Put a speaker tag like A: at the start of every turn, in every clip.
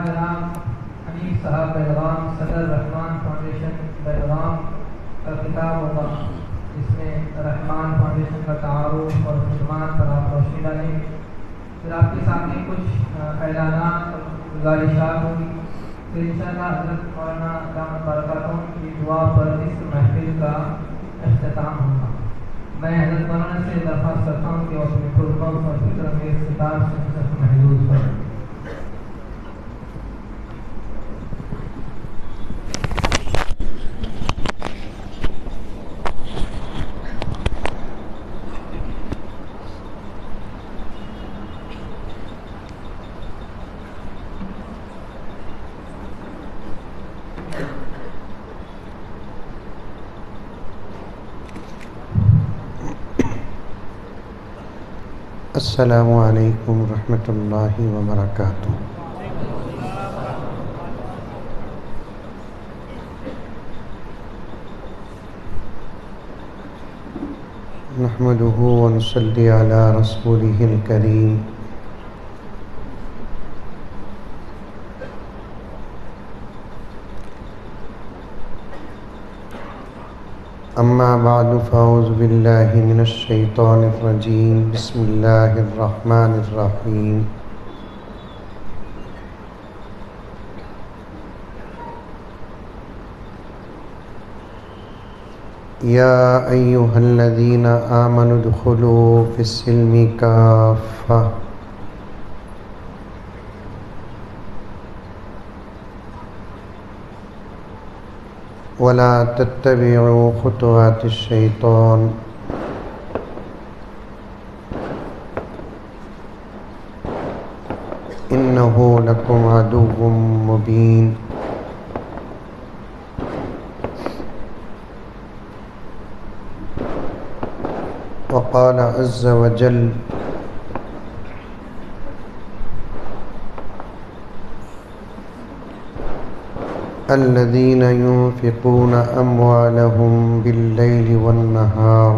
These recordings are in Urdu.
A: جناب حنیف صاحب بیلگام صدر رحمان فاؤنڈیشن بیلگام کا خطاب ہوگا، جس میں رحمان فاؤنڈیشن کا تعارف اور خدمات پر آپ روشنی ڈالیں گے۔ پھر آپ کے سامنے کچھ اعلانات اور گزارشات ہوگی، پھر انشاءاللہ حضرت مولانا دامت برکاتہ کی دعا پر اس محفل کا اختتام ہوگا۔ میں حضرت مولانا سے درخواست کرتا ہوں کہ وہ اپنے پرقوم اور فکر انگیز خطاب سے محدود کریں۔
B: السلام علیکم ورحمۃ اللہ وبرکاتہ۔ نحمده ونصلی علی رسولہ الکریم۔ اما بعد فاعوذ باللہ من الشیطان الرجیم، بسم اللہ الرحمن الرحیم۔ یا ایہا الذین آمنوا ادخلوا فی السلم کافۃ ولا تتبعوا خطوات الشیطان انہ لکم عدو مبین۔ وقال عز وجل الذين ينفقون أموالهم بالليل والنهار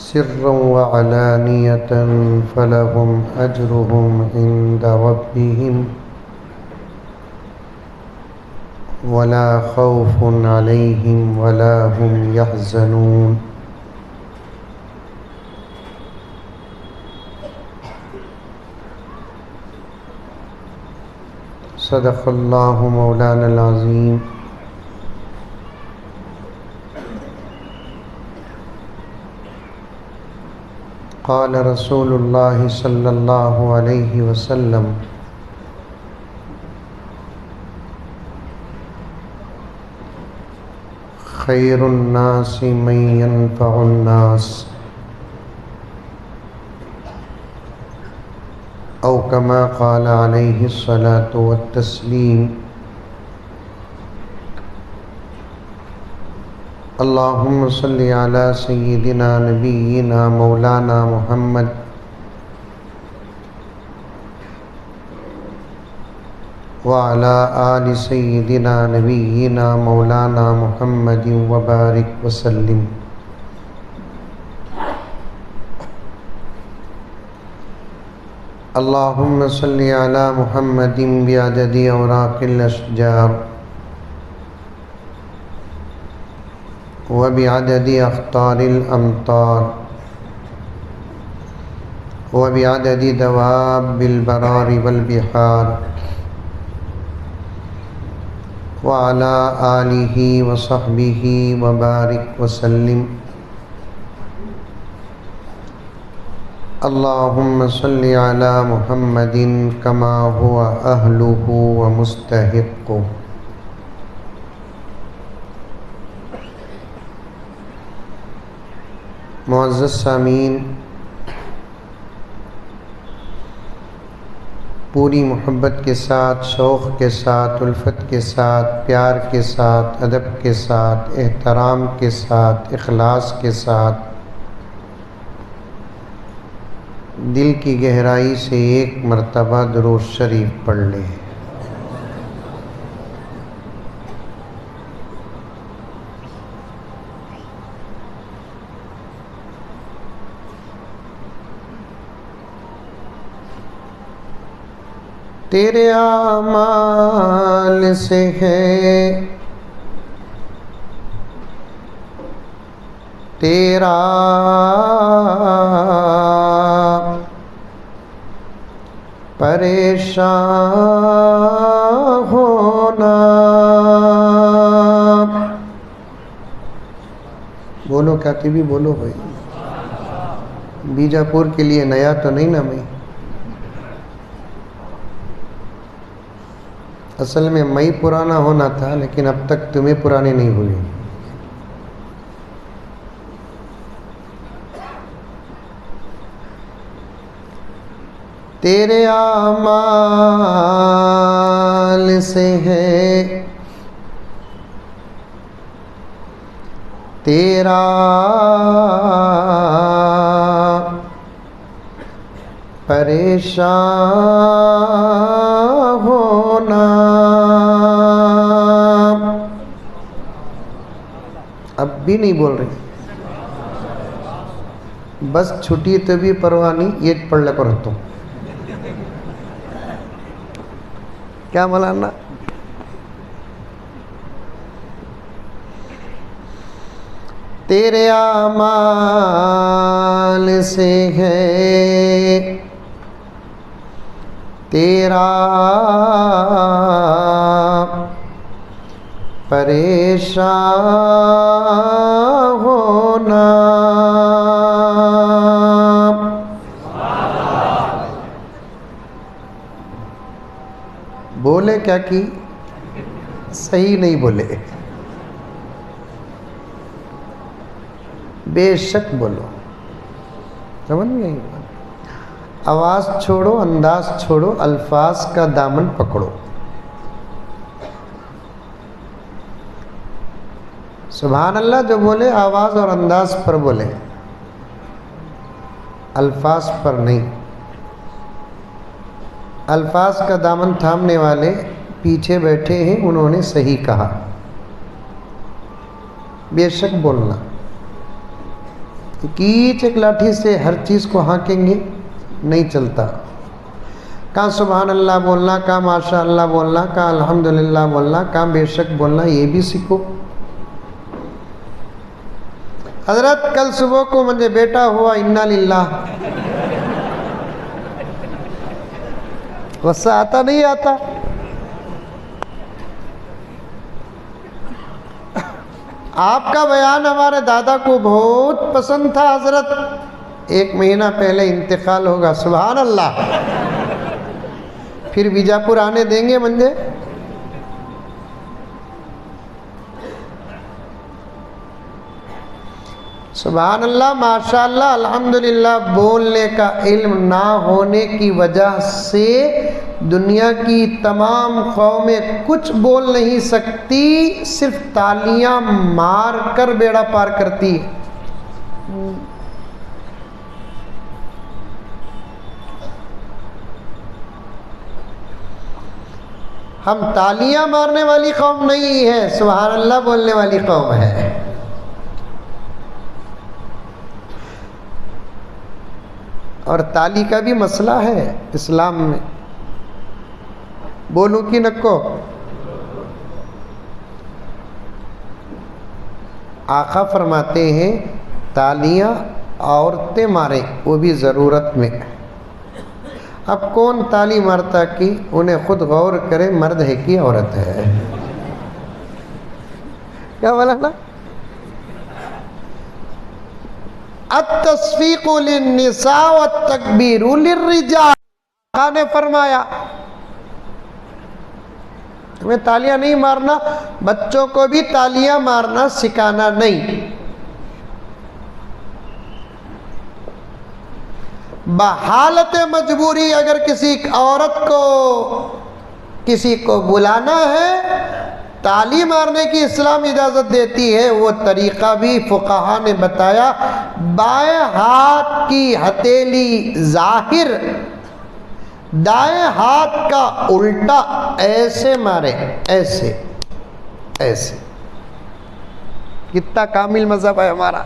B: سرا وعلانية فلهم أجرهم عند ربهم ولا خوف عليهم ولا هم يحزنون۔ صدق اللہ مولانا العظیم۔ قال رسول اللہ صلی اللہ علیہ وسلم خیر الناس من ينفع الناس او کما قال علیہ الصلاۃ والتسلیم۔ اللہم صلی علی سیدنا نبینا مولانا محمد وعلی آل سیدنا نبینا مولانا محمد وبارک وسلم۔ اللہم صلی علی محمد بعدد اوراق الاشجار وبعدد اخطار الامطار وبعدد دواب البرار والبحار وعلى آلہ وصحبہ وبارک وسلم۔ اللہم صلی علی محمد کما هو اہلہ ومستحق۔ معزز سامعین، پوری محبت کے ساتھ، شوق کے ساتھ، الفت کے ساتھ، پیار کے ساتھ، ادب کے ساتھ، احترام کے ساتھ، اخلاص کے ساتھ، دل کی گہرائی سے ایک مرتبہ درود شریف پڑھ لیں۔ تیرے اعمال سے ہے، تیرا پریشان ہونا۔ بولو کہتی بھی بولو بھائی، بیجاپور کے لیے نیا تو نہیں نا میں؟ اصل میں میں پرانا ہونا تھا، لیکن اب تک تمہیں پرانے نہیں ہوئے۔ تیرے اعمال سے ہے، تیرا پریشان ہونا۔ اب بھی نہیں بول رہی، بس چھٹی تو بھی پرواہ نہیں، یہ پڑھ لے کر رہتا ہوں۔ کیا مولانا؟ تیرے اعمال سے ہے، تیرا پریشان ہونا۔ بولے کیا کی؟ صحیح نہیں بولے، بے شک بولو، سمجھ میں آئی؟ آواز چھوڑو، انداز چھوڑو، الفاظ کا دامن پکڑو۔ سبحان اللہ جو بولے آواز اور انداز پر بولے، الفاظ پر نہیں۔ الفاظ کا دامن تھامنے والے پیچھے بیٹھے ہیں، انہوں نے صحیح کہا، بے شک بولنا۔ کیچ ایک لاٹھی سے ہر چیز کو ہانکیں گے نہیں چلتا۔ کہاں سبحان اللہ بولنا، کہاں ماشاء اللہ بولنا، کہاں الحمدللہ بولنا، کہاں بے شک بولنا، یہ بھی سیکھو۔ حضرت کل صبح کو مجھے بیٹا ہوا، انا للہ، غصہ آتا نہیں آتا؟ آپ کا بیان ہمارے دادا کو بہت پسند تھا حضرت، 1 مہینہ پہلے انتقال ہوگا، سبحان اللہ۔ پھر بیجاپور آنے دیں گے منجے؟ سبحان اللہ، ماشاءاللہ، الحمدللہ بولنے کا علم نہ ہونے کی وجہ سے دنیا کی تمام قومیں کچھ بول نہیں سکتی، صرف تالیاں مار کر بیڑا پار کرتی ہے۔ ہم تالیاں مارنے والی قوم نہیں ہے، سبحان اللہ بولنے والی قوم ہے۔ اور تالی کا بھی مسئلہ ہے اسلام میں، بولوں کی نکو؟ آقا فرماتے ہیں تالیاں عورتیں ماریں، وہ بھی ضرورت میں۔ اب کون تالی مارتا کی انہیں خود غور کرے، مرد ہے کہ عورت ہے؟ کیا بولا نا؟ التصفیق للنساء والتکبیر للرجال، آقا نے فرمایا تمہیں تالیاں نہیں مارنا، بچوں کو بھی تالیاں مارنا سکھانا نہیں۔ بحالت مجبوری اگر کسی عورت کو کسی کو بلانا ہے، تالی مارنے کی اسلام اجازت دیتی ہے۔ وہ طریقہ بھی فقہا نے بتایا، بائیں ہاتھ کی ہتھیلی ظاہر، دائیں ہاتھ کا الٹا ایسے مارے، ایسے ایسے۔ کتنا کامل مذہب ہے ہمارا۔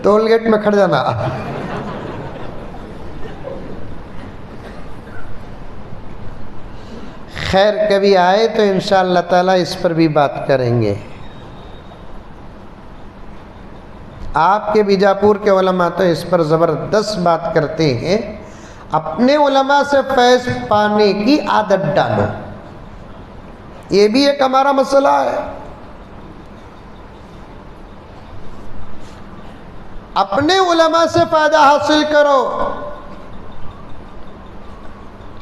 B: ٹول گیٹ میں کھڑ جانا. خیر کبھی آئے تو انشاءاللہ تعالیٰ اس پر بھی بات کریں گے. آپ کے بیجاپور کے علماء تو اس پر زبردست بات کرتے ہیں. اپنے علماء سے فیض پانے کی عادت ڈالو، یہ بھی ایک ہمارا مسئلہ ہے. اپنے علماء سے فائدہ حاصل کرو،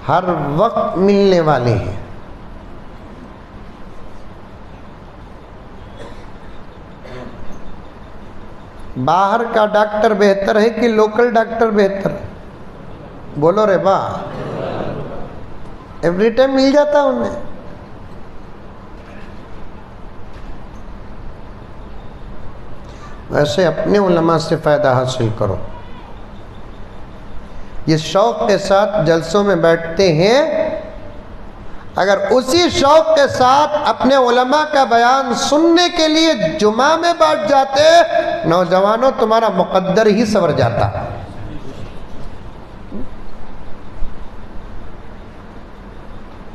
B: ہر وقت ملنے والے ہیں. باہر کا ڈاکٹر بہتر ہے کہ لوکل ڈاکٹر بہتر ہے؟ بولو رے با. ایوری ٹائم مل جاتا انہیں. ویسے اپنے علماء سے فائدہ حاصل کرو. یہ شوق کے ساتھ جلسوں میں بیٹھتے ہیں، اگر اسی شوق کے ساتھ اپنے علماء کا بیان سننے کے لیے جمعہ میں بیٹھ جاتے، نوجوانوں تمہارا مقدر ہی سنور جاتا.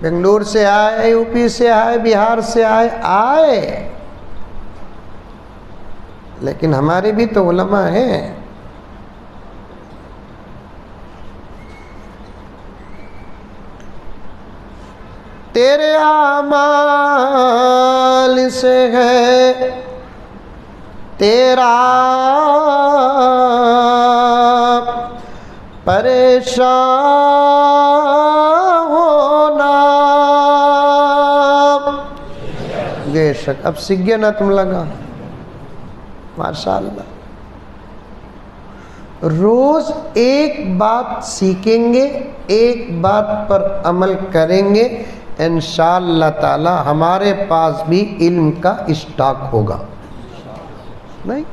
B: بنگلور سے آئے، یو پی سے آئے، بہار سے آئے، لیکن ہمارے بھی تو علماء ہیں. تیرے اعمال سے ہے تیرا پریشان ہونا. بے شک اب سیکھ گیا نا تم لگا، ماشاءاللہ. روز ایک بات سیکھیں گے، ایک بات پر عمل کریں گے، انشاءاللہ تعالی ہمارے پاس بھی علم کا اسٹاک ہوگا. نہیں،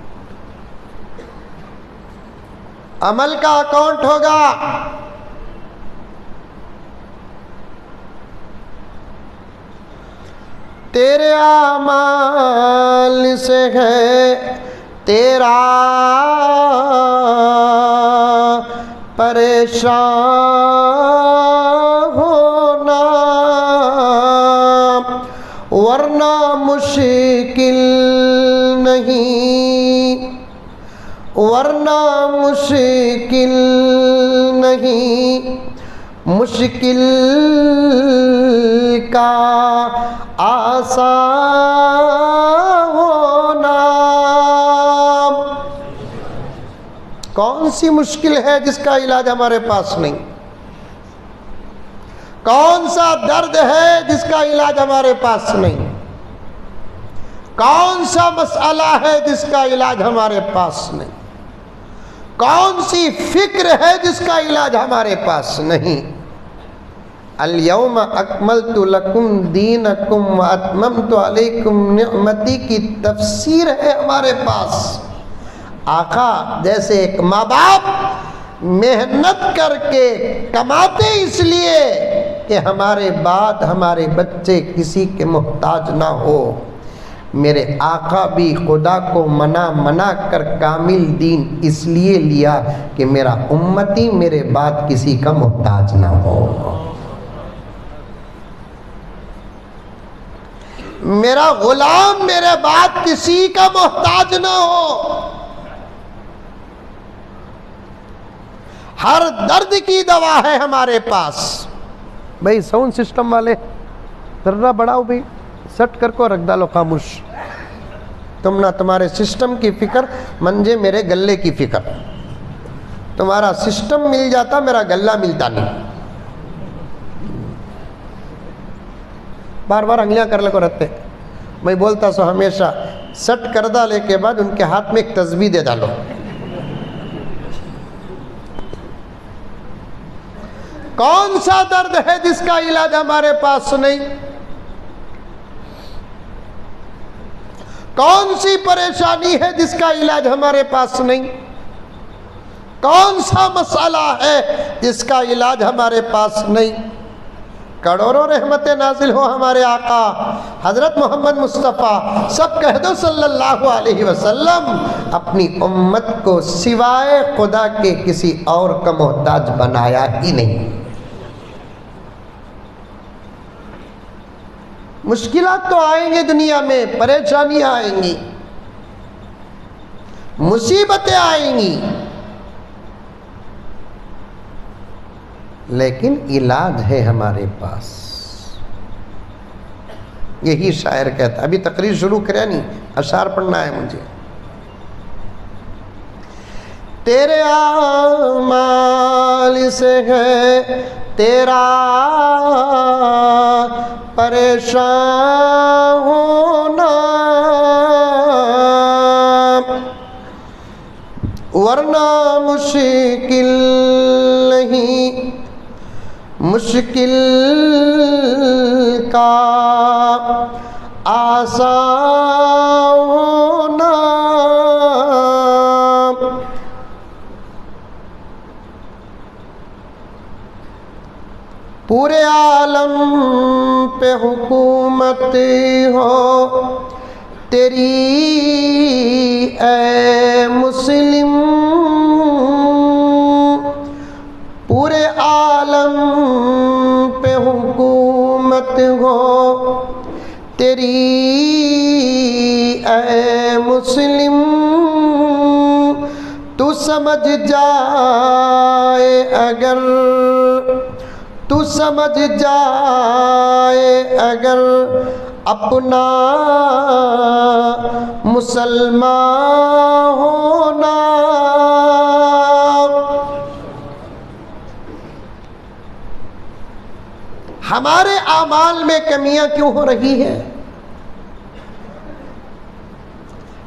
B: عمل کا اکاؤنٹ ہوگا. تیرے اعمال سے ہے تیرا پریشان ہونا، ورنہ مشکل نہیں، ورنہ مشکل نہیں، مشکل کا آسان ہونا. کون سی مشکل ہے جس کا علاج ہمارے پاس نہیں؟ کون سا درد ہے جس کا علاج ہمارے پاس نہیں؟ کون سا مسئلہ ہے جس کا علاج ہمارے پاس نہیں؟ کون سی فکر ہے جس کا علاج ہمارے پاس نہیں؟ الیوم اکملت لکم دینکم واتممت علیکم نعمتی کی تفسیر ہے ہمارے پاس. آقا جیسے ایک ماں باپ محنت کر کے کماتے اس لیے کہ ہمارے بعد ہمارے بچے کسی کے محتاج نہ ہو، میرے آقا بھی خدا کو منا کر کامل دین اس لیے لیا کہ میرا امتی میرے بعد کسی کا محتاج نہ ہو. میرا غلام میرے بعد کسی کا محتاج نہ ہو. ہر درد کی دوا ہے ہمارے پاس. بھائی ساؤنڈ سسٹم والے ذرا بڑھاؤ بھائی، سٹ کر کو رکھ ڈالو خاموش. تم نہ تمہارے سسٹم کی فکر منجے میرے گلے کی فکر. تمہارا سسٹم مل جاتا میرا گلہ ملتا نہیں. بار بار انگلیاں کر لے کو رہتے. میں بولتا سو ہمیشہ سٹ کر ڈالے کے بعد ان کے ہاتھ میں ایک تسبیح دے ڈالو. کون سا درد ہے جس کا علاج ہمارے پاس نہیں؟ کون سی پریشانی ہے جس کا علاج ہمارے پاس نہیں؟ کون سا مسئلہ ہے جس کا علاج ہمارے پاس نہیں؟ کروڑوں رحمتیں نازل ہو ہمارے آقا حضرت محمد مصطفیٰ سب کہہ دو صلی اللہ علیہ وسلم اپنی امت کو سوائے خدا کے کسی اور کا محتاج بنایا ہی نہیں. مشکلات تو آئیں گے دنیا میں، پریشانیاں آئیں گی، مصیبتیں آئیں گی، لیکن علاج ہے ہمارے پاس. یہی شاعر کہتا. ابھی تقریر شروع کرے نہیں، اشعار پڑھنا ہے مجھے. تیرے اعمال سے ہے تیرا پریشان ہونا، ورنہ مشکل نہیں، مشکل کا آسان ہونا. پورے عالم پہ حکومت ہو تیری اے مسلم، پورے عالم پہ حکومت ہو تیری اے مسلم. تو سمجھ جائے اگر، تو سمجھ جائے اگر اپنا مسلمان ہونا. ہمارے اعمال میں کمیاں کیوں ہو رہی ہیں؟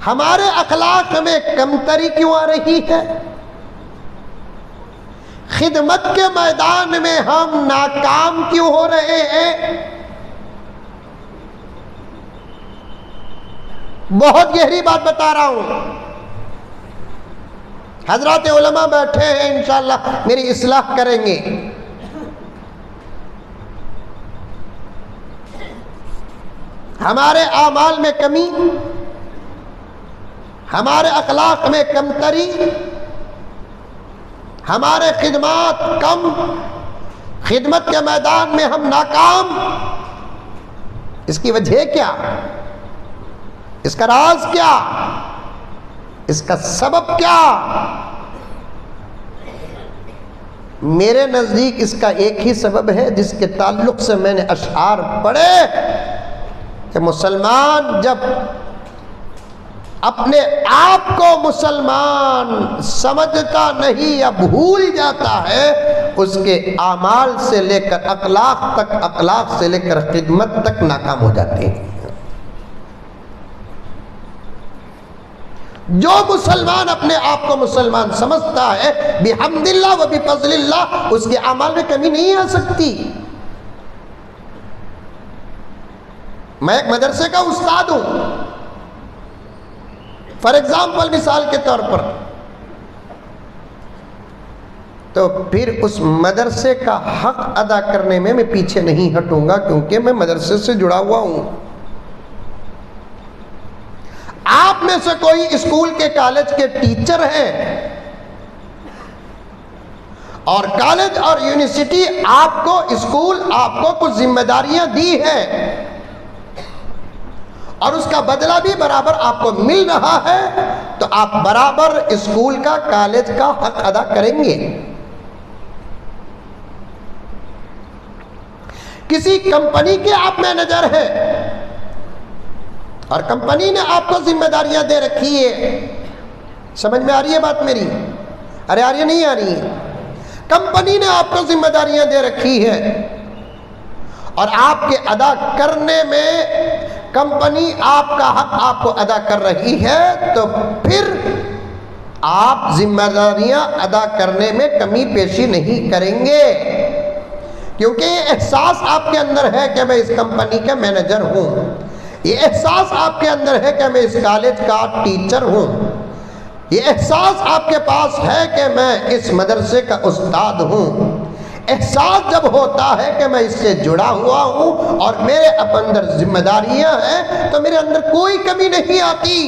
B: ہمارے اخلاق میں کمتری کیوں آ رہی ہے؟ خدمت کے میدان میں ہم ناکام کیوں ہو رہے ہیں؟ بہت گہری بات بتا رہا ہوں. حضرات علماء بیٹھے ہیں، انشاءاللہ میری اصلاح کریں گے. ہمارے اعمال میں کمی، ہمارے اخلاق میں کمتری، ہمارے خدمات کم، خدمت کے میدان میں ہم ناکام. اس کی وجہ کیا؟ اس کا راز کیا؟ اس کا سبب کیا؟ میرے نزدیک اس کا ایک ہی سبب ہے جس کے تعلق سے میں نے اشعار پڑھے کہ مسلمان جب اپنے آپ کو مسلمان سمجھتا نہیں یا بھول جاتا ہے، اس کے اعمال سے لے کر اخلاق تک، اخلاق سے لے کر خدمت تک ناکام ہو جاتے ہیں. جو مسلمان اپنے آپ کو مسلمان سمجھتا ہے بحمد اللہ و بفضل اللہ، اس کے اعمال میں کمی نہیں آ سکتی. میں ایک مدرسے کا استاد ہوں، فار ایگزامپل مثال کے طور پر، تو پھر اس مدرسے کا حق ادا کرنے میں میں پیچھے نہیں ہٹوں گا، کیونکہ میں مدرسے سے جڑا ہوا ہوں. آپ میں سے کوئی اسکول کے کالج کے ٹیچر ہیں اور کالج اور یونیورسٹی آپ کو، اسکول آپ کو کچھ ذمہ داریاں دی ہیں اور اس کا بدلہ بھی برابر آپ کو مل رہا ہے، تو آپ برابر اسکول کا، کالج کا حق ادا کریں گے. کسی کمپنی کے آپ مینیجر ہیں اور کمپنی نے آپ کو ذمہ داریاں دے رکھی ہے. سمجھ میں آ رہی ہے بات میری؟ ارے آ رہی ہے نہیں آ رہی ہے؟ کمپنی نے آپ کو ذمہ داریاں دے رکھی ہے اور آپ کے ادا کرنے میں کمپنی آپ کا حق آپ کو ادا کر رہی ہے، تو پھر آپ ذمہ داریاں ادا کرنے میں کمی پیشی نہیں کریں گے، کیونکہ یہ احساس آپ کے اندر ہے کہ میں اس کمپنی کا مینیجر ہوں، یہ احساس آپ کے اندر ہے کہ میں اس کالج کا ٹیچر ہوں، یہ احساس آپ کے پاس ہے کہ میں اس مدرسے کا استاد ہوں، احساس جب ہوتا ہے کہ میں اس سے جڑا ہوا ہوں اور میرے اندر ذمہ داریاں ہیں تو میرے اندر کوئی کمی نہیں آتی۔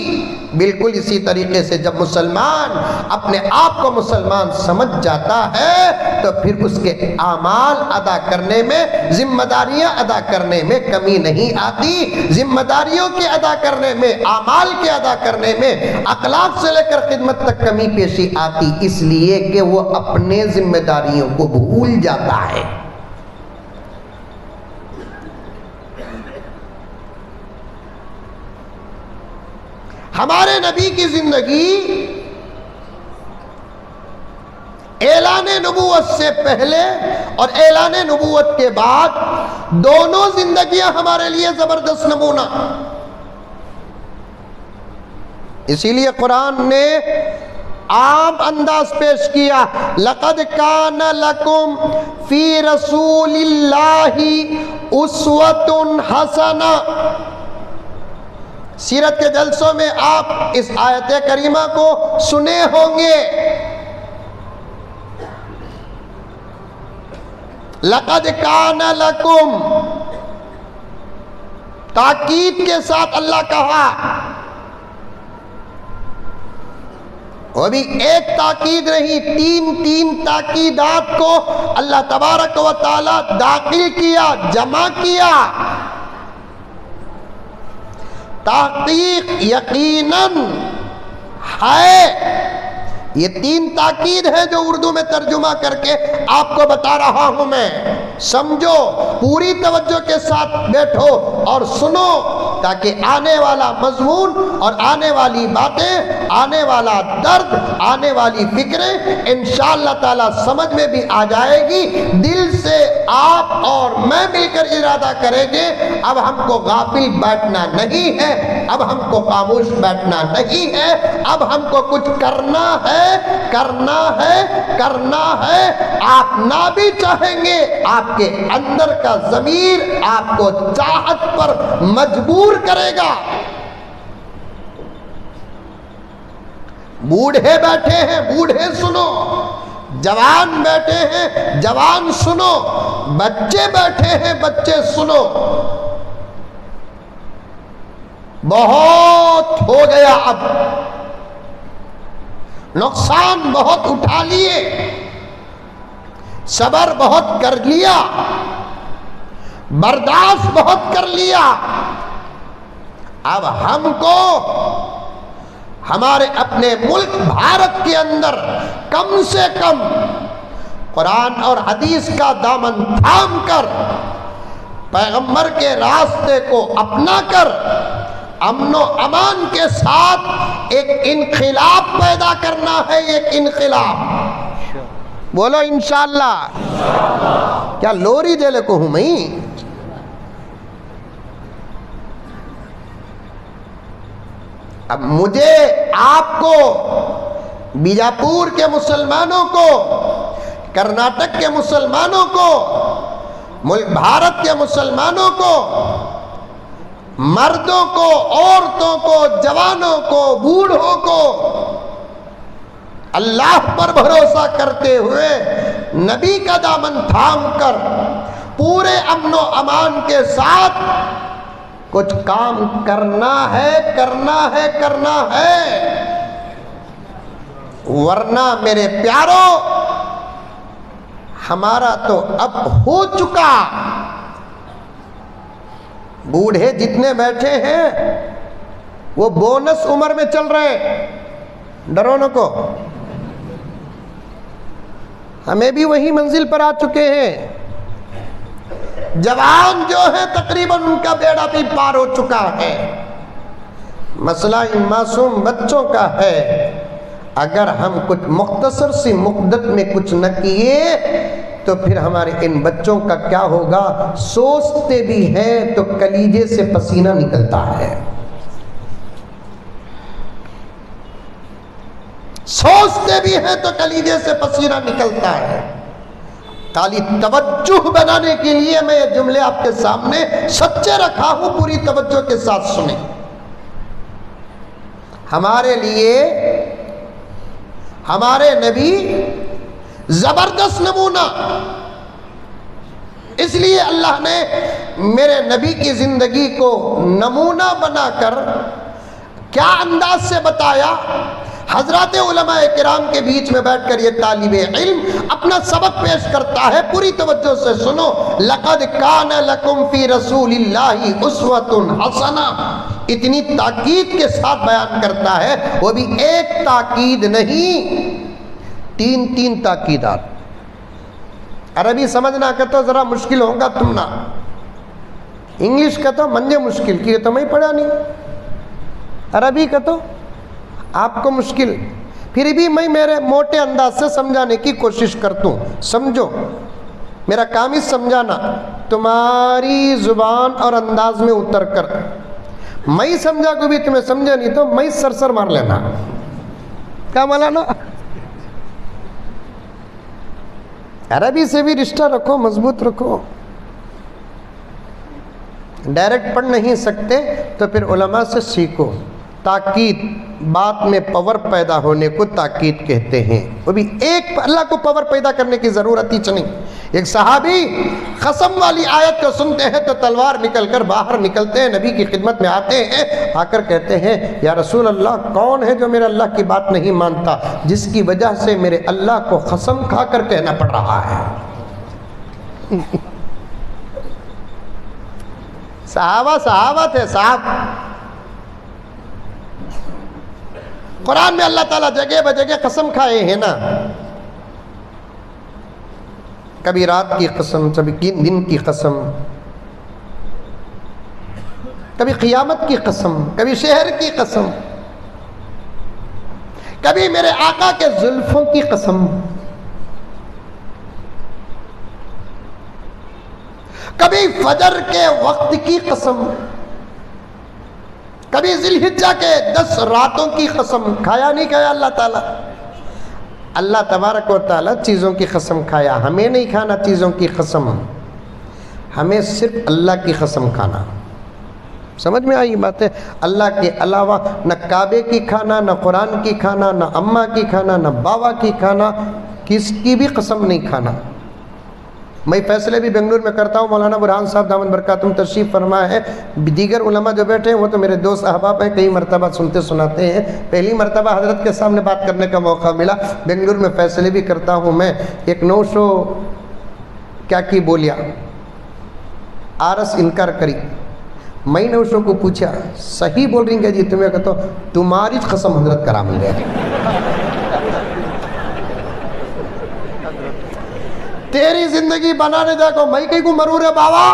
B: بالکل اسی طریقے سے جب مسلمان اپنے آپ کو مسلمان سمجھ جاتا ہے تو پھر اس کے اعمال ادا کرنے میں، ذمہ داریاں ادا کرنے میں کمی نہیں آتی۔ ذمہ داریوں کے ادا کرنے میں، اعمال کے ادا کرنے میں، اخلاق سے لے کر خدمت تک کمی پیشی آتی، اس لیے کہ وہ اپنے ذمہ داریوں کو بھول جاتا ہے۔ ہمارے نبی کی زندگی اعلان نبوت سے پہلے اور اعلان نبوت کے بعد دونوں زندگیاں ہمارے لیے زبردست نمونہ۔ اسی لیے قرآن نے عام انداز پیش کیا، لَقَدْ كَانَ لَكُمْ فِي رَسُولِ اللَّهِ أُسْوَةٌ حَسَنَةٌ۔ سیرت کے جلسوں میں آپ اس آیت کریمہ کو سنے ہوں گے، لَقَدْ كَانَ لَكُمْ، تاکید کے ساتھ اللہ کہا۔ وہ بھی ایک تاکید نہیں، تین تاکیدات کو اللہ تبارک و تعالی داخل کیا، جمع کیا۔ تحقیق یقیناً ہے، یہ تین تاکید ہے جو اردو میں ترجمہ کر کے آپ کو بتا رہا ہوں میں۔ سمجھو، پوری توجہ کے ساتھ بیٹھو اور سنو، تاکہ آنے والا مضمون اور آنے والی باتیں، آنے والا درد، آنے والی فکریں انشاءاللہ تعالی سمجھ میں بھی آ جائے گی۔ دل سے آپ اور میں مل کر ارادہ کریں گے، اب ہم کو غافل بیٹھنا نہیں ہے، اب ہم کو خاموش بیٹھنا نہیں ہے، اب ہم کو کچھ کرنا ہے، کرنا ہے، کرنا ہے۔ آپ نہ بھی چاہیں گے، آپ کے اندر کا ضمیر آپ کو چاہت پر مجبور کرے گا۔ بوڑھے بیٹھے ہیں، بوڑھے سنو، جوان بیٹھے ہیں، جوان سنو، بچے بیٹھے ہیں، بچے سنو۔ بہت ہو گیا، اب نقصان بہت اٹھا لیے، صبر بہت کر لیا، برداشت بہت کر لیا۔ اب ہم کو ہمارے اپنے ملک بھارت کے اندر کم سے کم قرآن اور حدیث کا دامن تھام کر، پیغمبر کے راستے کو اپنا کر، امن و امان کے ساتھ ایک انقلاب پیدا کرنا ہے، ایک انقلاب۔ بولو انشاءاللہ۔ کیا لوری دے لے کو ہوں میں؟ اب مجھے آپ کو، بیجاپور کے مسلمانوں کو، کرناٹک کے مسلمانوں کو، ملک بھارت کے مسلمانوں کو، مردوں کو، عورتوں کو، جوانوں کو، بوڑھوں کو اللہ پر بھروسہ کرتے ہوئے نبی کا دامن تھام کر پورے امن و امان کے ساتھ کچھ کام کرنا ہے، کرنا ہے، کرنا ہے۔ ورنہ میرے پیارو، ہمارا تو اب ہو چکا۔ بوڑھے جتنے بیٹھے ہیں وہ بونس عمر میں چل رہے، ڈرو نہ کو، ہمیں بھی وہی منزل پر آ چکے ہیں۔ جوان جو ہے تقریباً ان کا بیڑا بھی پار ہو چکا ہے۔ مسئلہ ان معصوم بچوں کا ہے۔ اگر ہم کچھ مختصر سی مدت میں کچھ نہ کیے تو پھر ہمارے ان بچوں کا کیا ہوگا؟ سوچتے بھی ہیں تو کلیجے سے پسینہ نکلتا ہے، سوچتے بھی ہیں تو کلیجے سے پسینہ نکلتا ہے۔ خالی توجہ بنانے کے لیے میں یہ جملے آپ کے سامنے سچے رکھا ہوں، پوری توجہ کے ساتھ سنیں۔ ہمارے لیے ہمارے نبی زبردست نمونہ، اس لیے اللہ نے میرے نبی کی زندگی کو نمونہ بنا کر کیا انداز سے بتایا. حضرات علماء کرام کے بیچ میں بیٹھ کر یہ طالب علم اپنا سبق پیش کرتا ہے. پوری توجہ سے سنو. لقد کان لکم فی رسول اللہ اسوۃ حسنہ. اتنی تاکید کے ساتھ بیان کرتا ہے, وہ بھی ایک تاکید نہیں, تین تاکیدات. عربی سمجھنا کہ تو ذرا مشکل ہوگا تم نا, انگلش کا تو منجے مشکل کی تو میں پڑھا نہیں, عربی کا تو آپ کو مشکل, پھر بھی میں میرے موٹے انداز سے سمجھانے کی کوشش کرتا ہوں. سمجھو, میرا کام ہی سمجھانا, تمہاری زبان اور انداز میں اتر کر. میں سمجھا کو بھی تمہیں سمجھا نہیں تو میں سر مار لینا. کیا مولانا, عربی سے بھی رشتہ رکھو, مضبوط رکھو. ڈائریکٹ پڑھ نہیں سکتے تو پھر علماء سے سیکھو. تاکید, بات میں پاور پیدا ہونے کو تاکید کہتے ہیں. وہ بھی ایک اللہ کو پاور پیدا کرنے کی ضرورت ہی نہیں. ایک صحابی قسم والی آیت کو سنتے ہیں تو تلوار نکل کر باہر نکلتے ہیں, نبی کی خدمت میں آتے ہیں, آ کر کہتے ہیں یا رسول اللہ, کون ہے جو میرے اللہ کی بات نہیں مانتا جس کی وجہ سے میرے اللہ کو قسم کھا کر کہنا پڑ رہا ہے. صحابہ تھے صاحب. قرآن میں اللہ تعالیٰ جگہ بجگہ قسم کھائے ہیں نا. کبھی رات کی قسم, کبھی دن کی قسم, کبھی قیامت کی قسم, کبھی شہر کی قسم, کبھی میرے آقا کے زلفوں کی قسم, کبھی فجر کے وقت کی قسم, کبھی ذی الحجہ کے 10 راتوں کی قسم. کھایا نہیں کھایا اللہ تعالیٰ؟ اللہ تبارک و تعالیٰ چیزوں کی قسم کھایا. ہمیں نہیں کھانا چیزوں کی قسم, ہمیں صرف اللہ کی قسم کھانا. سمجھ میں آئی بات ہے؟ اللہ کے علاوہ نہ کعبے کی کھانا, نہ قرآن کی کھانا, نہ اماں کی کھانا, نہ بابا کی کھانا, کس کی بھی قسم نہیں کھانا. میں فیصلے بھی بنگلور میں کرتا ہوں. مولانا برہان صاحب دامن برکاتہم تشریف فرما ہے, دیگر علماء جو بیٹھے ہیں وہ تو میرے دوست احباب ہیں, کئی مرتبہ سنتے سناتے ہیں. پہلی مرتبہ حضرت کے سامنے بات کرنے کا موقع ملا. بنگلور میں فیصلے بھی کرتا ہوں میں. ایک نوشو کیا کی بولیا, آرس انکار کری. میں نوشو کو پوچھا صحیح بول رہی ہیں جی؟ تمہیں کہتا ہوں تمہاری قسم حضرت کرام لے. تیری زندگی بنانے دیکھو, میں کہیں کو مرور ہے بابا.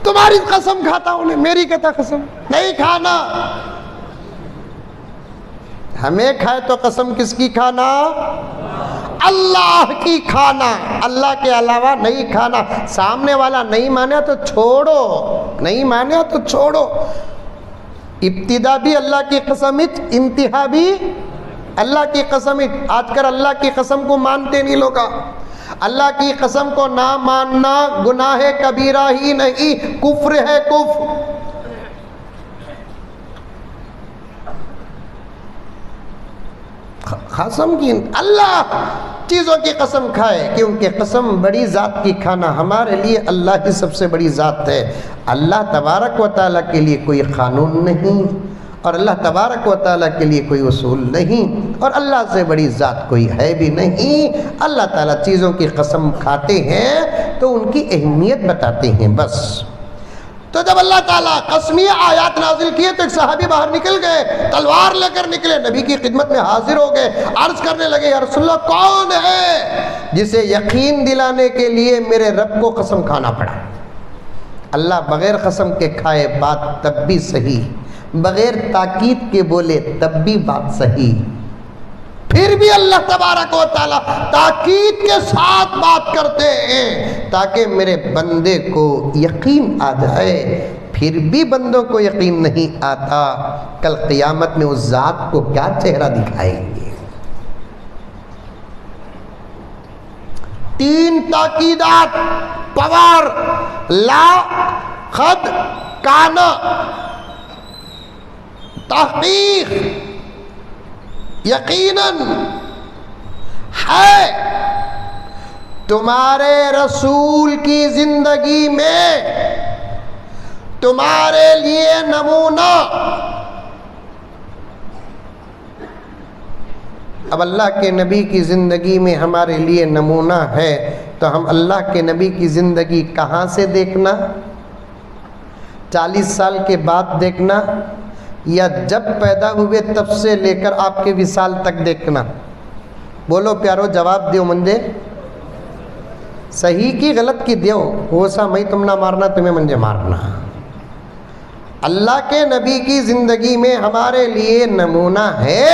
B: تمہاری قسم کھاتا ہوں, میری کہتا قسم نہیں کھانا. ہمیں کھائے تو قسم کس کی کھانا؟ اللہ کی کھانا, اللہ کے علاوہ نہیں کھانا. سامنے والا نہیں مانا تو چھوڑو, نہیں مانا تو چھوڑو. ابتدا بھی اللہ کی قسم, انتہا بھی اللہ کی قسم. آج کل اللہ کی قسم کو مانتے نہیں لوگ. اللہ کی قسم کو نہ ماننا گناہ کبیرہ ہی نہیں, کفر ہے, کفر. قسم کی اللہ چیزوں کی قسم کھائے, کیونکہ قسم بڑی ذات کی کھانا ہمارے لیے اللہ ہی سب سے بڑی ذات ہے. اللہ تبارک و تعالیٰ کے لیے کوئی قانون نہیں, اور اللہ تبارک و تعالیٰ کے لیے کوئی اصول نہیں, اور اللہ سے بڑی ذات کوئی ہے بھی نہیں. اللہ تعالیٰ چیزوں کی قسم کھاتے ہیں تو ان کی اہمیت بتاتے ہیں بس. تو جب اللہ تعالیٰ قسمیہ آیات نازل کیے تو ایک صحابی باہر نکل گئے, تلوار لے کر نکلے, نبی کی خدمت میں حاضر ہو گئے. عرض کرنے لگے یا رسول اللہ, کون ہے جسے یقین دلانے کے لیے میرے رب کو قسم کھانا پڑا؟ اللہ بغیر قسم کے کھائے بات تب بھی صحیح, بغیر تاکید کے بولے تب بھی بات صحیح. پھر بھی اللہ تبارک و تعالیٰ تاکید کے ساتھ بات کرتے ہیں تاکہ میرے بندے کو یقین آ جائے. پھر بھی بندوں کو یقین نہیں آتا, کل قیامت میں اس ذات کو کیا چہرہ دکھائیں گے. 3 تاکیدات, پوار, لا, خد, کانا, تحقیق. یقیناً ہے تمہارے رسول کی زندگی میں تمہارے لیے نمونہ. اب اللہ کے نبی کی زندگی میں ہمارے لیے نمونہ ہے تو ہم اللہ کے نبی کی زندگی کہاں سے دیکھنا؟ 40 سال کے بعد دیکھنا یا جب پیدا ہوئے تب سے لے کر آپ کے وصال تک دیکھنا؟ بولو پیارو، جواب دیو منجے. صحیح کی غلط کی دیو، وہ سا میں تم نہ مارنا تمہیں منجے مارنا. اللہ کے نبی کی زندگی میں ہمارے لیے نمونہ ہے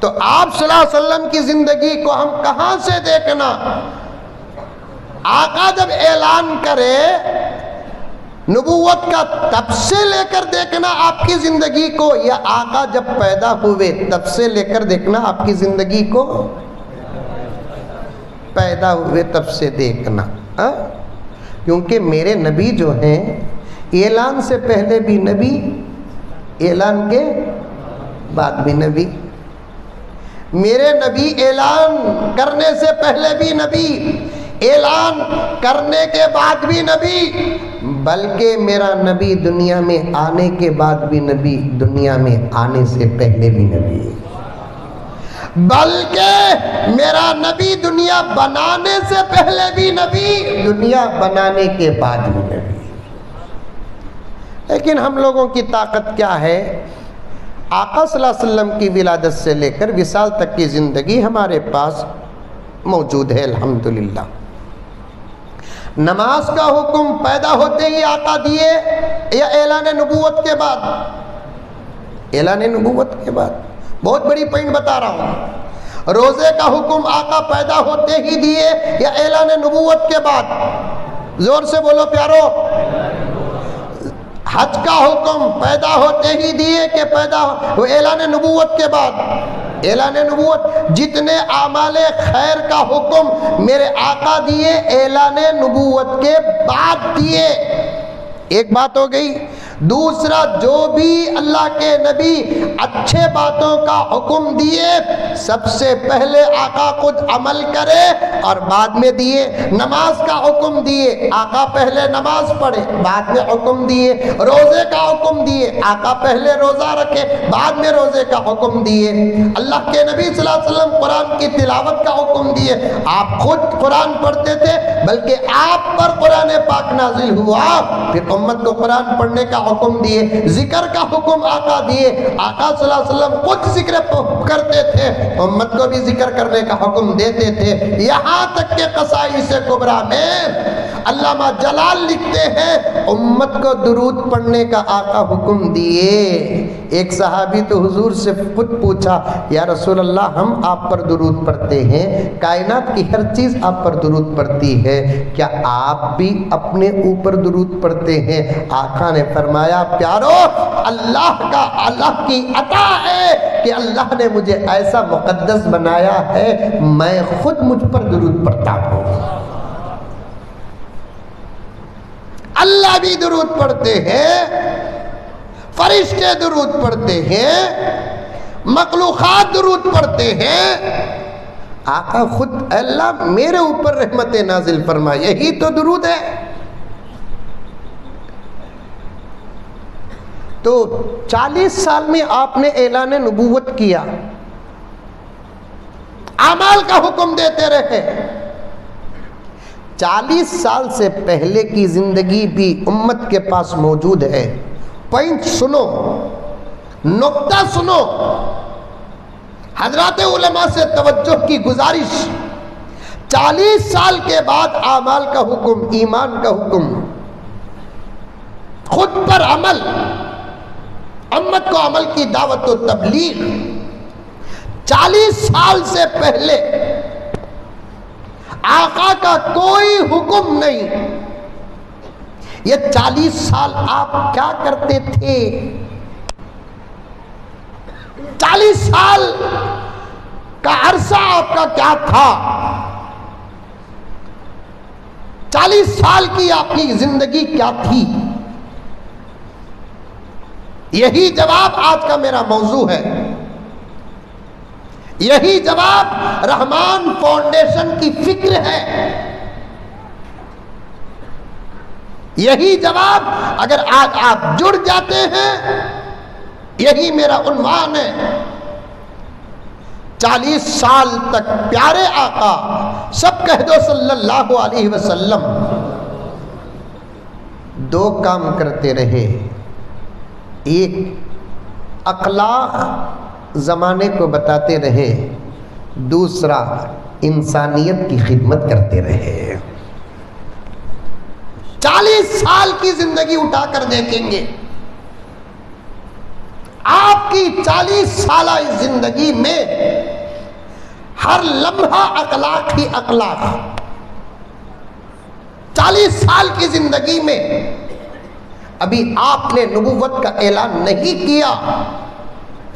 B: تو آپ صلی اللہ علیہ وسلم کی زندگی کو ہم کہاں سے دیکھنا؟ آقا جب اعلان کرے نبوت کا تب سے لے کر دیکھنا آپ کی زندگی کو، یا آقا جب پیدا ہوئے تب سے لے کر دیکھنا آپ کی زندگی کو؟ پیدا ہوئے تب سے دیکھنا. کیونکہ میرے نبی جو ہیں اعلان سے پہلے بھی نبی، اعلان کے بعد بھی نبی. میرے نبی اعلان کرنے سے پہلے بھی نبی، اعلان کرنے کے بعد بھی نبی، بلکہ میرا نبی دنیا میں آنے کے بعد بھی نبی، دنیا میں آنے سے پہلے بھی نبی، بلکہ میرا نبی دنیا بنانے سے پہلے بھی نبی، دنیا بنانے کے بعد بھی نبی. لیکن ہم لوگوں کی طاقت کیا ہے؟ آقا صلی اللہ علیہ وسلم کی ولادت سے لے کر وصال تک کی زندگی ہمارے پاس موجود ہے الحمدللہ. نماز کا حکم پیدا ہوتے ہی آقا دیے یا اعلان نبوت کے بعد؟ اعلان نبوت کے بعد. بہت بڑی پوائنٹ بتا رہا ہوں. روزے کا حکم آقا پیدا ہوتے ہی دیے یا اعلان نبوت کے بعد؟ زور سے بولو پیارو. حج کا حکم پیدا ہوتے ہی دیے کہ پیدا ہو اعلان نبوت کے بعد؟ اعلان نبوت. جتنے اعمال خیر کا حکم میرے آقا دیے اعلان نبوت کے بعد دیے. ایک بات ہو گئی. دوسرا، جو بھی اللہ کے نبی اچھے باتوں کا حکم دیے سب سے پہلے آقا خود عمل کرے اور بعد میں دیے. نماز کا حکم دیے، آقا پہلے نماز پڑھے بعد میں حکم دیے. روزے کا حکم دیے، آقا پہلے روزہ رکھے بعد میں روزے کا حکم دیے. اللہ کے نبی صلی اللہ علیہ وسلم قرآن کی تلاوت کا حکم دیے. آپ خود قرآن پڑھتے تھے بلکہ آپ پر قرآن پاک نازل ہوا، پھر امت کو قرآن پڑھنے کا حکم دیے. ذکر کا حکم آقا دیے. آقا صلی اللہ علیہ وسلم خود ذکر کرتے تھے، امت کو بھی ذکر کرنے کا حکم دیتے تھے. یہاں تک کہ قصائص کبریٰ میں علامہ جلال لکھتے ہیں امت کو درود پڑھنے کا آقا حکم دیے. ایک صحابی تو حضور سے خود پوچھا، یا رسول اللہ ہم آپ پر درود پڑھتے ہیں، کائنات کی ہر چیز آپ پر درود پڑھتی ہے، کیا آپ بھی اپنے اوپر درود پڑھتے ہیں؟ آقا نے فرمایا، پیارو اللہ کی عطا ہے کہ اللہ نے مجھے ایسا مقدس بنایا ہے، میں خود مجھ پر درود پڑھتا ہوں. اللہ بھی درود پڑھتے ہیں، فرشتے درود پڑھتے ہیں، مخلوقات درود پڑھتے ہیں. آقا خود، اللہ میرے اوپر رحمت نازل فرما، یہی تو درود ہے. تو 40 سال میں آپ نے اعلان نبوت کیا، اعمال کا حکم دیتے رہے. 40 سال سے پہلے کی زندگی بھی امت کے پاس موجود ہے. پوائنٹ سنو، نقطہ سنو. حضرات علماء سے توجہ کی گزارش. 40 سال کے بعد اعمال کا حکم، ایمان کا حکم، خود پر عمل، امت کو عمل کی دعوت و تبلیغ. 40 سال سے پہلے آقا کا کوئی حکم نہیں. یہ 40 سال آپ کیا کرتے تھے؟ 40 سال کا عرصہ آپ کا کیا تھا؟ 40 سال کی آپ کی زندگی کیا تھی؟ یہی جواب آج کا میرا موضوع ہے. یہی جواب رحمان فاؤنڈیشن کی فکر ہے، یہی جواب اگر آج آپ جڑ جاتے ہیں، یہی میرا عنوان ہے۔ 40 سال تک پیارے آقا، سب کہہ دو صلی اللہ علیہ وسلم، 2 کام کرتے رہے۔ ایک، اخلاق زمانے کو بتاتے رہے، دوسرا انسانیت کی خدمت کرتے رہے۔ 40 سال کی زندگی اٹھا کر دیکھیں گے، آپ کی 40 سالہ زندگی میں ہر لمحہ اخلاق ہی اخلاق۔ 40 سال کی زندگی میں ابھی آپ نے نبوت کا اعلان نہیں کیا،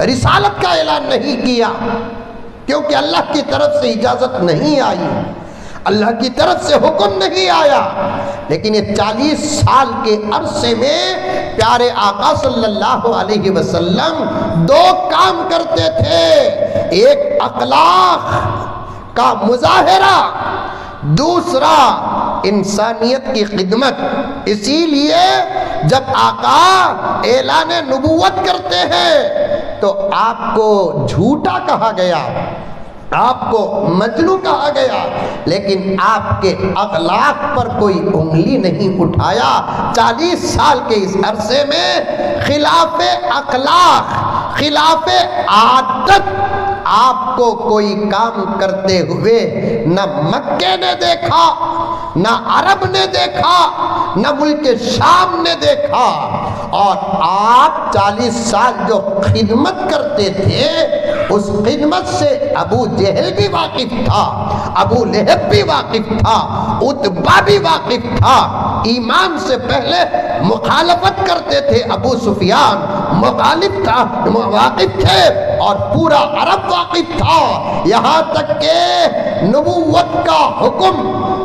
B: رسالت کا اعلان نہیں کیا، کیونکہ اللہ کی طرف سے اجازت نہیں آئی، اللہ کی طرف سے حکم نہیں آیا۔ لیکن یہ 40 سال کے عرصے میں پیارے آقا صلی اللہ علیہ وسلم 2 کام کرتے تھے، ایک اخلاق کا مظاہرہ، دوسرا انسانیت کی خدمت۔ اسی لیے جب آقا اعلان نبوت کرتے ہیں تو آپ کو جھوٹا کہا گیا، آپ کو مجنون کہا گیا، لیکن آپ کے اخلاق پر کوئی انگلی نہیں اٹھایا۔ 40 سال کے اس عرصے میں خلاف اخلاق، خلاف عادت آپ کو کوئی کام کرتے ہوئے نہ مکے نے دیکھا، نہ عرب نے دیکھا، نہ ملک شام نے دیکھا۔ اور آپ 40 سال جو خدمت کرتے تھے، اس خدمت سے ابو جہل بھی واقف تھا، ابو لہب بھی واقف تھا، عتبہ بھی واقف تھا۔ ایمان سے پہلے مخالفت کرتے تھے ابو سفیان، مخالف تھا، واقف تھے، اور پورا عرب واقف تھا، یہاں تک کہ نبوت کا حکم،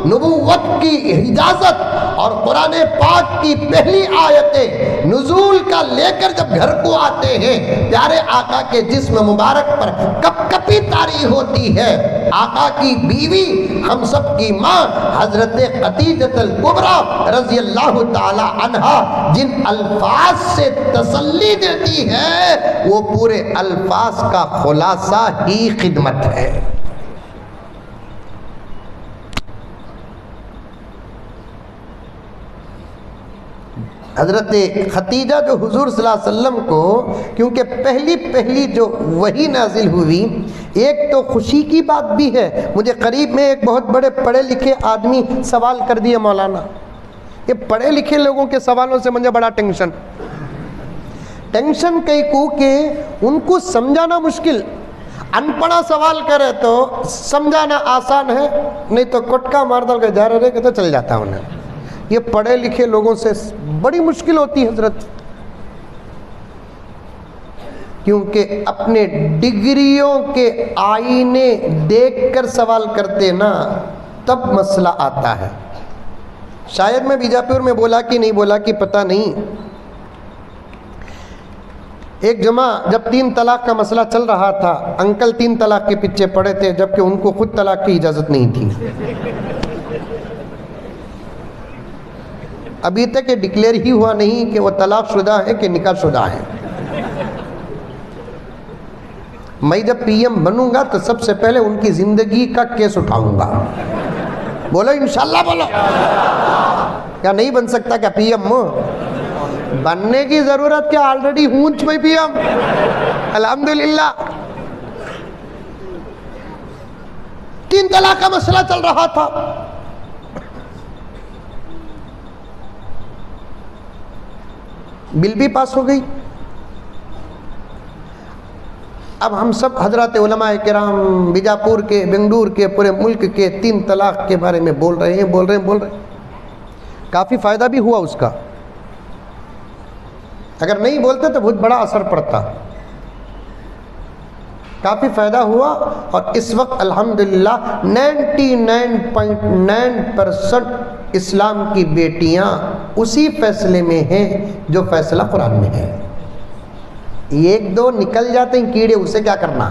B: نبوت کی اجازت اور قرآن پاک کی پہلی آیتیں نزول کا لے کر جب گھر کو آتے ہیں، پیارے آقا کے جسم مبارک پر کپ کپی طاری ہوتی ہے۔ آقا کی بیوی، ہم سب کی ماں حضرت خدیجہ الکبریٰ رضی اللہ تعالی عنہا جن الفاظ سے تسلی دیتی ہے، وہ پورے الفاظ کا خلاصہ ہی خدمت ہے۔ حضرت خدیجہ جو حضور صلی اللہ علیہ وسلم کو، کیونکہ پہلی جو وحی نازل ہوئی، ایک تو خوشی کی بات بھی ہے۔ مجھے قریب میں ایک بہت بڑے پڑھے لکھے آدمی سوال کر دیا، مولانا یہ پڑھے لکھے لوگوں کے سوالوں سے مجھے بڑا ٹینشن کئی کو کہ ان کو سمجھانا مشکل، ان پڑھا سوال کرے تو سمجھانا آسان ہے، نہیں تو کٹکا مار دل کے جا رہے کہ تو چل جاتا انہیں۔ یہ پڑھے لکھے لوگوں سے بڑی مشکل ہوتی ہے حضرت، کیونکہ اپنے ڈگریوں کے آئینے دیکھ کر سوال کرتے نا، تب مسئلہ آتا ہے۔ شاید میں بیجاپور میں بولا کہ نہیں بولا کہ پتہ نہیں، ایک جمعہ جب 3 طلاق کا مسئلہ چل رہا تھا، انکل 3 طلاق کے پیچھے پڑے تھے، جبکہ ان کو خود طلاق کی اجازت نہیں تھی۔ ابھی تک یہ ڈکلیئر ہی ہوا نہیں کہ وہ طلاق شدہ ہے کہ نکاح شدہ ہے۔ میں جب پی ایم بنوں گا تو سب سے پہلے ان کی زندگی کا کیس اٹھاؤں گا۔ بولو انشاءاللہ بولو۔ کیا نہیں بن سکتا کیا پی ایم؟ بننے کی ضرورت کیا، آلریڈی ہونچ میں پی ایم، الحمدللہ۔ 3 طلاق کا مسئلہ چل رہا تھا، بل بھی پاس ہو گئی۔ اب ہم سب حضرات علماء کرام بیجاپور کے، بنگلور کے، پورے ملک کے 3 طلاق کے بارے میں بول رہے ہیں۔ کافی فائدہ بھی ہوا اس کا، اگر نہیں بولتے تو بہت بڑا اثر پڑتا، کافی فائدہ ہوا۔ اور اس وقت الحمدللہ 99.9% اسلام کی بیٹیاں اسی فیصلے میں ہیں جو فیصلہ قرآن میں ہے۔ 1-2 نکل جاتے ہیں کیڑے، اسے کیا کرنا؟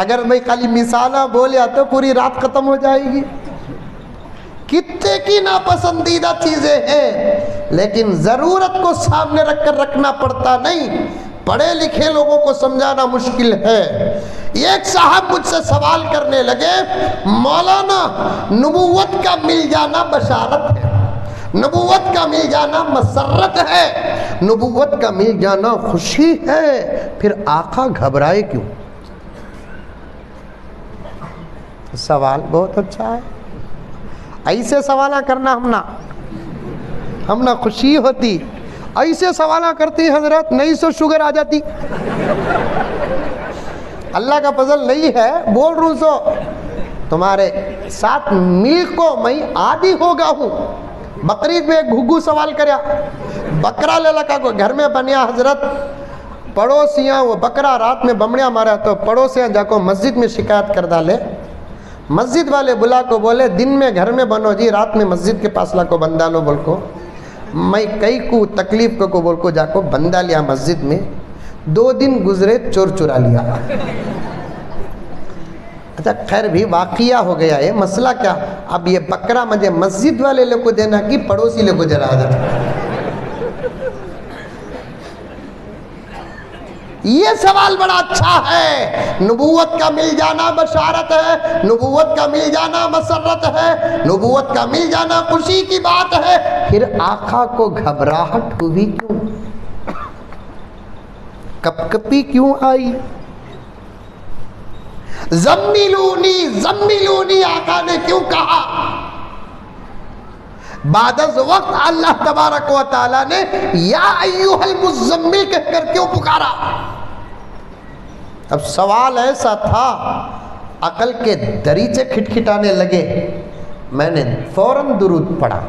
B: اگر میں خالی مثالہ بولیا تو پوری رات ختم ہو جائے گی. کتنے کی ناپسندیدہ چیزیں ہیں لیکن ضرورت کو سامنے رکھ کر رکھنا پڑتا نہیں. پڑھے لکھے لوگوں کو سمجھانا مشکل ہے. ایک صاحب مجھ سے سوال کرنے لگے مولانا نبوت کا مل جانا بشارت ہے, نبوت کا مل جانا مسرت ہے, نبوت کا مل جانا خوشی ہے, پھر آقا گھبرائے کیوں؟ سوال بہت اچھا ہے. ایسے سوالہ کرنا ہم نہ خوشی ہوتی, ایسے سوالہ کرتی حضرت نہیں سو شوگر آ جاتی. اللہ کا فضل نہیں ہے, بول رہوں سو تمہارے ساتھ مل کو میں عادی ہو گا ہوں. بقرعید میں ایک گھگو سوال کریا, بکرا لے لگا کو گھر میں بنیا حضرت, پڑوسیاں وہ بکرا رات میں بمڑیا مارا تو پڑوسیاں جا کو مسجد میں شکایت کر ڈالے. مسجد والے بلا کو بولے دن میں گھر میں بنو جی, رات میں مسجد کے پاس لا کو بندہ لو. بول کو میں کئی کو تکلیف کو بول کو جا کو بندہ لیا مسجد میں. 2 دن گزرے چور چرا لیا. اچھا خیر بھی واقعہ ہو گیا ہے, مسئلہ کیا؟ اب یہ بکرا مجھے مسجد والے لے کو دینا کہ پڑوسی لے کو جلا دینا. یہ سوال بڑا اچھا ہے. نبوت کا مل جانا بشارت ہے, نبوت کا مل جانا مسرت ہے, نبوت کا مل جانا خوشی کی بات ہے. پھر آقا کو گھبراہٹ ہوئی کیوں؟ کپ کپی کیوں آئی؟ زملونی زملونی آقا نے کیوں کہا؟ بعد از وقت اللہ تبارک و تعالی نے یا ایوہ المزمل کہہ کر کیوں پکارا؟ اب سوال ایسا تھا عقل کے دریچے کھٹکھٹانے لگے. میں نے فوراً درود پڑھا.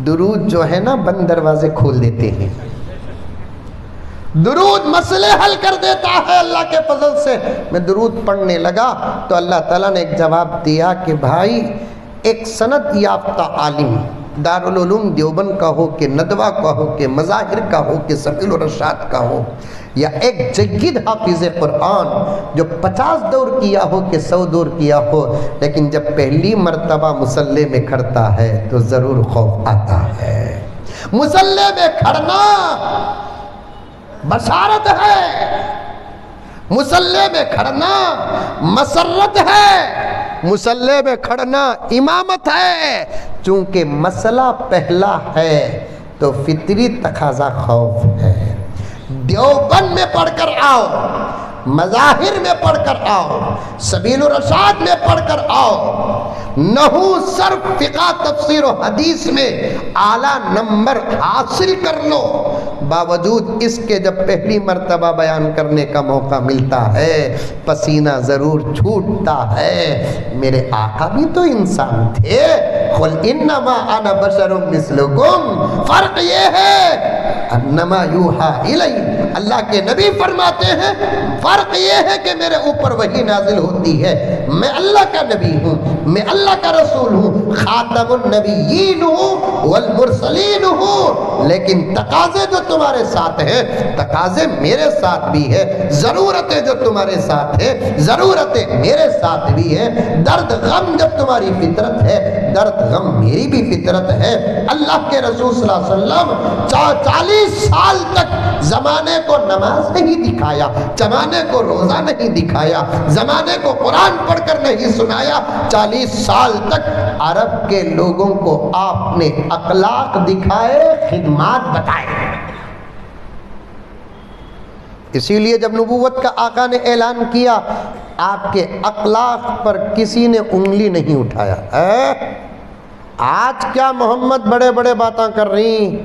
B: درود جو ہے نا بند دروازے کھول دیتے ہیں. درود مسئلے حل کر دیتا ہے اللہ کے فضل سے. میں درود پڑھنے لگا تو اللہ تعالیٰ نے ایک جواب دیا کہ بھائی ایک سند یافتہ عالم دارالعلوم دیوبند کا ہو کہ ندوہ کا ہو کہ مظاہر کا ہو کہ سبیل الرشاد کا ہو, یا ایک جید حافظ قرآن جو 50 دور کیا ہو کہ 100 دور کیا ہو, لیکن جب پہلی مرتبہ مصلی میں کھڑتا ہے تو ضرور خوف آتا ہے. مصلی میں کھڑنا بشارت ہے, مصلی میں کھڑنا مسرت ہے, مصلی میں کھڑنا امامت ہے. چونکہ مسئلہ پہلا ہے تو فطری تقاضا خوف ہے. دیوبند میں پڑھ کر آؤ, مظاہر میں پڑھ کر آؤ, سبیل الرشاد میں پڑھ کر آؤ, نحو صرف فقہ تفسیر و حدیث میں اعلیٰ نمبر حاصل کر لو. باوجود اس کے جب پہلی مرتبہ بیان کرنے کا موقع ملتا ہے پسینہ ضرور چھوٹتا ہے. میرے آقا بھی تو انسان تھے. قل انما انا بشر مثلکم, فرق یہ ہے انما یوحا الی, اللہ کے نبی فرماتے ہیں فرق یہ ہے کہ میرے اوپر وحی نازل ہوتی ہے. میں اللہ کا نبی ہوں, میں اللہ کا رسول ہوں, خاتم النبیین ہوں والمرسلین ہوں, لیکن تقاضے جو تمہارے ساتھ ہیں تقاضے میرے ساتھ بھی ہے, ضرورتیں جو تمہارے ساتھ ہیں ضرورتیں میرے ساتھ بھی ہیں. درد غم جب تمہاری فطرت ہے درد غم میری بھی فطرت ہے. اللہ کے رسول صلی اللہ علیہ وسلم 40 سال تک زمانے کو نماز نہیں دکھایا, زمانے کو روزہ نہیں دکھایا, زمانے کو قرآن پڑھ کر نہیں سنایا. 40 سال تک عرب کے لوگوں کو آپ نے اخلاق دکھائے, خدمات بتائے. اسی لیے جب نبوت کا آقا نے اعلان کیا آپ کے اخلاق پر کسی نے انگلی نہیں اٹھایا. آج کیا محمد بڑے بڑے باتاں کر رہی,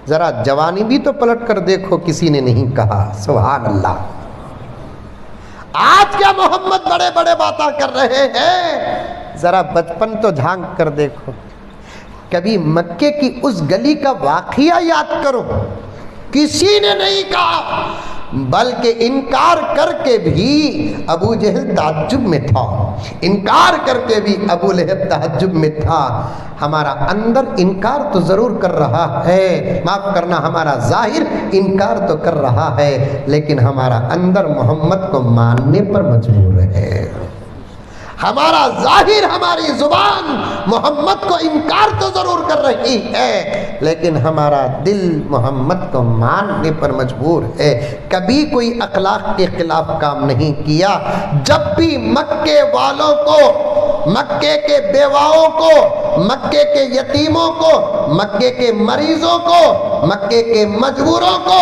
B: ذرا جوانی بھی تو پلٹ کر دیکھو, کسی نے نہیں کہا. سبحان اللہ. آج کیا محمد بڑے بڑے باتاں کر رہے ہیں, ذرا بچپن تو جھانک کر دیکھو. کبھی مکے کی اس گلی کا واقعہ یاد کرو, کسی نے نہیں کہا بلکہ انکار کر کے بھی ابو جہل تعجب میں تھا، انکار کر کے بھی ابو لہب تعجب میں تھا۔ ہمارا اندر انکار تو ضرور کر رہا ہے، معاف کرنا ہمارا ظاہر انکار تو کر رہا ہے، لیکن ہمارا اندر محمد کو ماننے پر مجبور ہے۔ ہمارا ظاہر، ہماری زبان محمد کو انکار تو ضرور کر رہی ہے، لیکن ہمارا دل محمد کو ماننے پر مجبور ہے۔ کبھی کوئی اخلاق کے خلاف کام نہیں کیا۔ جب بھی مکے والوں کو، مکے کے بیواؤں کو، مکے کے یتیموں کو، مکے کے مریضوں کو، مکے کے مجبوروں کو،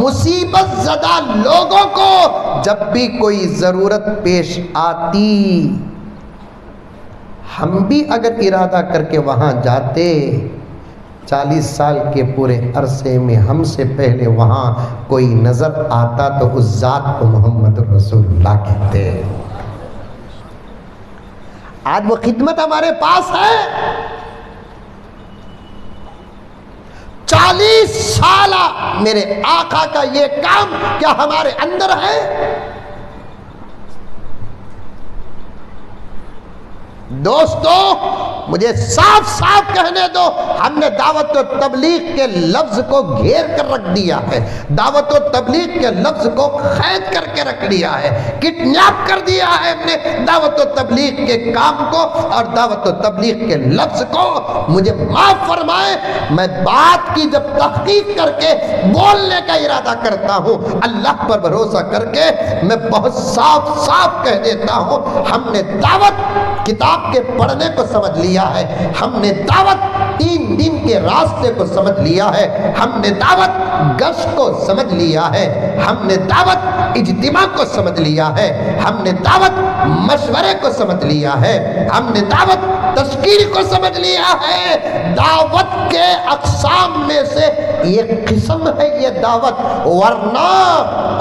B: مصیبت زدہ لوگوں کو جب بھی کوئی ضرورت پیش آتی، ہم بھی اگر ارادہ کر کے وہاں جاتے، 40 سال کے پورے عرصے میں ہم سے پہلے وہاں کوئی نظر آتا تو اس ذات کو محمد رسول اللہ کہتے۔ آج وہ خدمت ہمارے پاس ہے۔ 40 سالہ میرے آقا کا یہ کام کیا ہمارے اندر ہے؟ دوستو مجھے صاف صاف کہنے دو، ہم نے دعوت و تبلیغ کے لفظ کو گھیر کر رکھ دیا ہے، دعوت و تبلیغ کے لفظ کو قید کر کے رکھ دیا ہے، کڈنیپ کر دیا ہے ہم نے دعوت و تبلیغ کے کام کو اور دعوت و تبلیغ کے لفظ کو۔ مجھے معاف فرمائے، میں بات کی جب تحقیق کر کے بولنے کا ارادہ کرتا ہوں، اللہ پر بھروسہ کر کے میں بہت صاف صاف کہہ دیتا ہوں، ہم نے دعوت کتاب کے پڑھنے کو سمجھ لیا ہے، ہم نے دعوت 3 دن کے راستے کو سمجھ لیا ہے، ہم نے دعوت گشت کو سمجھ لیا ہے، ہم نے دعوت اجتماع کو سمجھ لیا ہے، ہم نے دعوت مشورے کو سمجھ لیا ہے، ہم نے دعوت تشکیل کو سمجھ لیا ہے۔ دعوت کے اقسام میں سے ایک قسم ہے یہ دعوت، ورنہ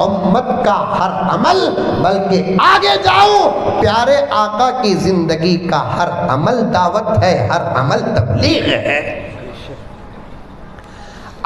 B: امت کا ہر عمل، بلکہ آگے جاؤں پیارے آقا کی زندگی کا ہر عمل دعوت ہے، ہر عمل تبلیغ ہے۔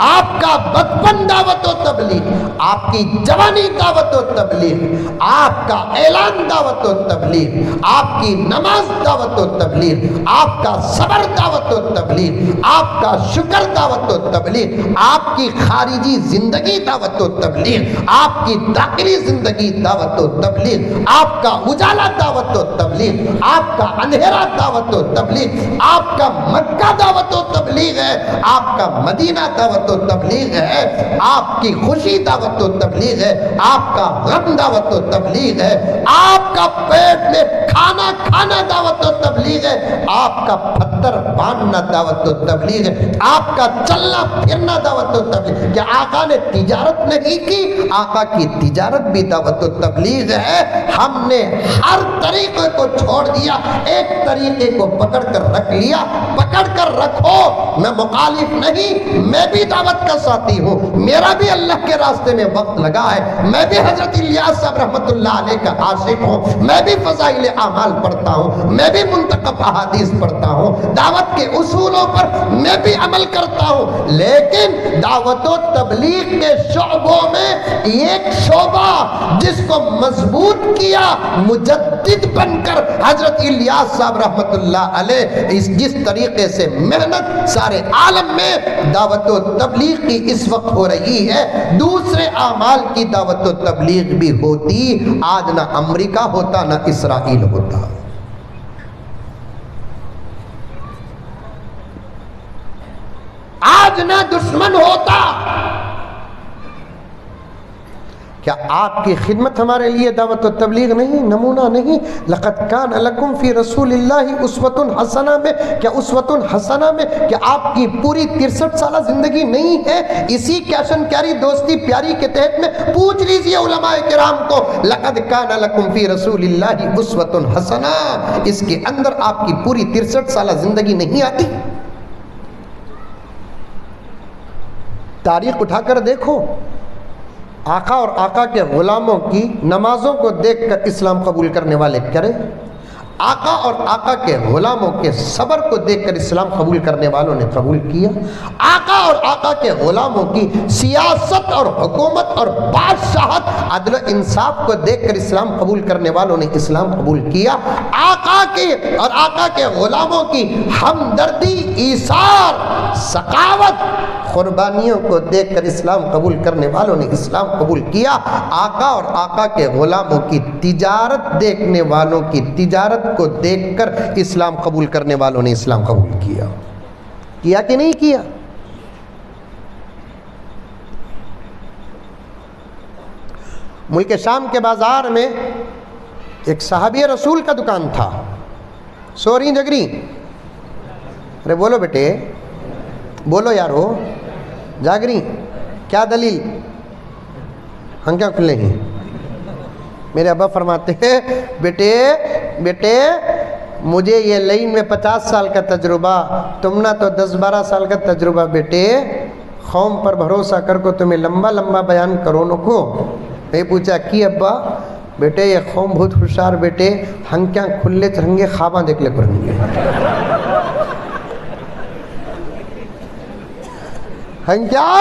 B: آپ کا بچپن دعوت و تبلیغ، آپ کی جوانی دعوت و تبلیغ، آپ کا اعلان دعوت و تبلیغ، آپ کی نماز دعوت و تبلیغ، آپ کا صبر دعوت و تبلیغ، آپ کا شکر دعوت و تبلیغ، آپ کی خارجی زندگی دعوت و تبلیغ، آپ کی داخلی زندگی دعوت و تبلیغ، آپ کا اجالا دعوت و تبلیغ، آپ کا اندھیرا دعوت و تبلیغ، آپ کا مکہ دعوت و تبلیغ ہے، آپ کا مدینہ دعوت و تبلیغ ہے، آپ کی خوشی دعوت و تبلیغ ہے، آپ کا غم دعوت و تبلیغ ہے، آپ کا پیٹ میں کھانا کھانا دعوت و تبلیغ ہے، آپ کا پتھر باندھنا دعوت و تبلیغ ہے، آپ کا چلنا پھرنا دعوت و تبلیغ۔ کیا آقا نے تجارت نہیں کی؟ آقا کی تجارت بھی دعوت و تبلیغ ہے۔ ہم نے ہر طریقے کو چھوڑ دیا، ایک طریقے کو پکڑ کر رکھ لیا۔ پکڑ کر رکھو، میں مخالف نہیں، میں بھی دعوت کا ساتھی ہوں، میرا بھی اللہ کے راستے میں وقت لگا ہے، میں بھی حضرت الیاس صاحب رحمت اللہ علیہ کا عاشق ہوں، میں بھی فضائل اعمال پڑھتا ہوں، میں بھی منتخب احادیث پڑھتا ہوں، دعوت کے اصولوں پر میں بھی عمل کرتا ہوں، لیکن دعوت و تبلیغ کے شعبوں میں ایک شعبہ جس کو مضبوط کیا مجدد بن کر حضرت الیاس صاحب رحمت اللہ علیہ، جس طریقے سے محنت سارے عالم میں دعوت و تبلیغ کی اس وقت ہو رہی ہے، دوسرے اعمال کی دعوت و تبلیغ بھی ہوتی، آج نہ امریکہ ہوتا نہ اسرائیل ہوتا۔ آج نہ دشمن ہوتا۔ کیا آپ کی خدمت ہمارے لیے دعوت و تبلیغ نہیں، نمونہ نہیں؟ لقد کان لکم فی رسول اللہ اسوۃ حسنہ میں، کیا اسوۃ حسنہ میں کیا آپ کی پوری 63 سالہ زندگی نہیں ہے؟ اسی کیشن کیری دوستی پیاری کے تحت میں پوچھ لیجئے علماء کرام کو، لقد کان لکم فی رسول اللہ اسوۃ حسنہ، اس کے اندر آپ کی پوری 63 سالہ زندگی نہیں آتی؟ تاریخ اٹھا کر دیکھو، آقا اور آقا کے غلاموں کی نمازوں کو دیکھ کر اسلام قبول کرنے والے کریں، آقا اور آقا کے غلاموں کے صبر کو دیکھ کر اسلام قبول کرنے والوں نے قبول کیا. آقا اور آقا کے غلاموں کی سیاست اور حکومت اور بادشاہت عدل و انصاف کو دیکھ کر اسلام قبول کرنے والوں نے اسلام قبول کیا. آقا کی اور آقا کے غلاموں کی ہمدردی، ایثار، سخاوت، قربانیوں کو دیکھ کر اسلام قبول کرنے والوں نے اسلام قبول کیا. آقا اور آقا کے غلاموں کی تجارت دیکھنے والوں کی تجارت کو دیکھ کر اسلام قبول کرنے والوں نے اسلام قبول کیا. کیا کہ نہیں کیا؟ ملک شام کے بازار میں ایک صحابی رسول کا دکان تھا. سوری جگری، ارے بولو بیٹے، بولو یارو، جاگری، کیا دلیل؟ ہم کیا کھلے ہیں؟ میرے ابا فرماتے ہیں بیٹے مجھے یہ لائن میں 50 سال کا تجربہ، تم نہ تو 10-12 سال کا تجربہ. بیٹے قوم پر بھروسہ کر کو تمہیں لمبا بیان کرو نکو. میں پوچھا کی ابا؟ بیٹے یہ قوم بہت ہوشیار بیٹے، ہم کیا کھلے چرنگے خواباں دیکھ لے کریں گے. ہم کیا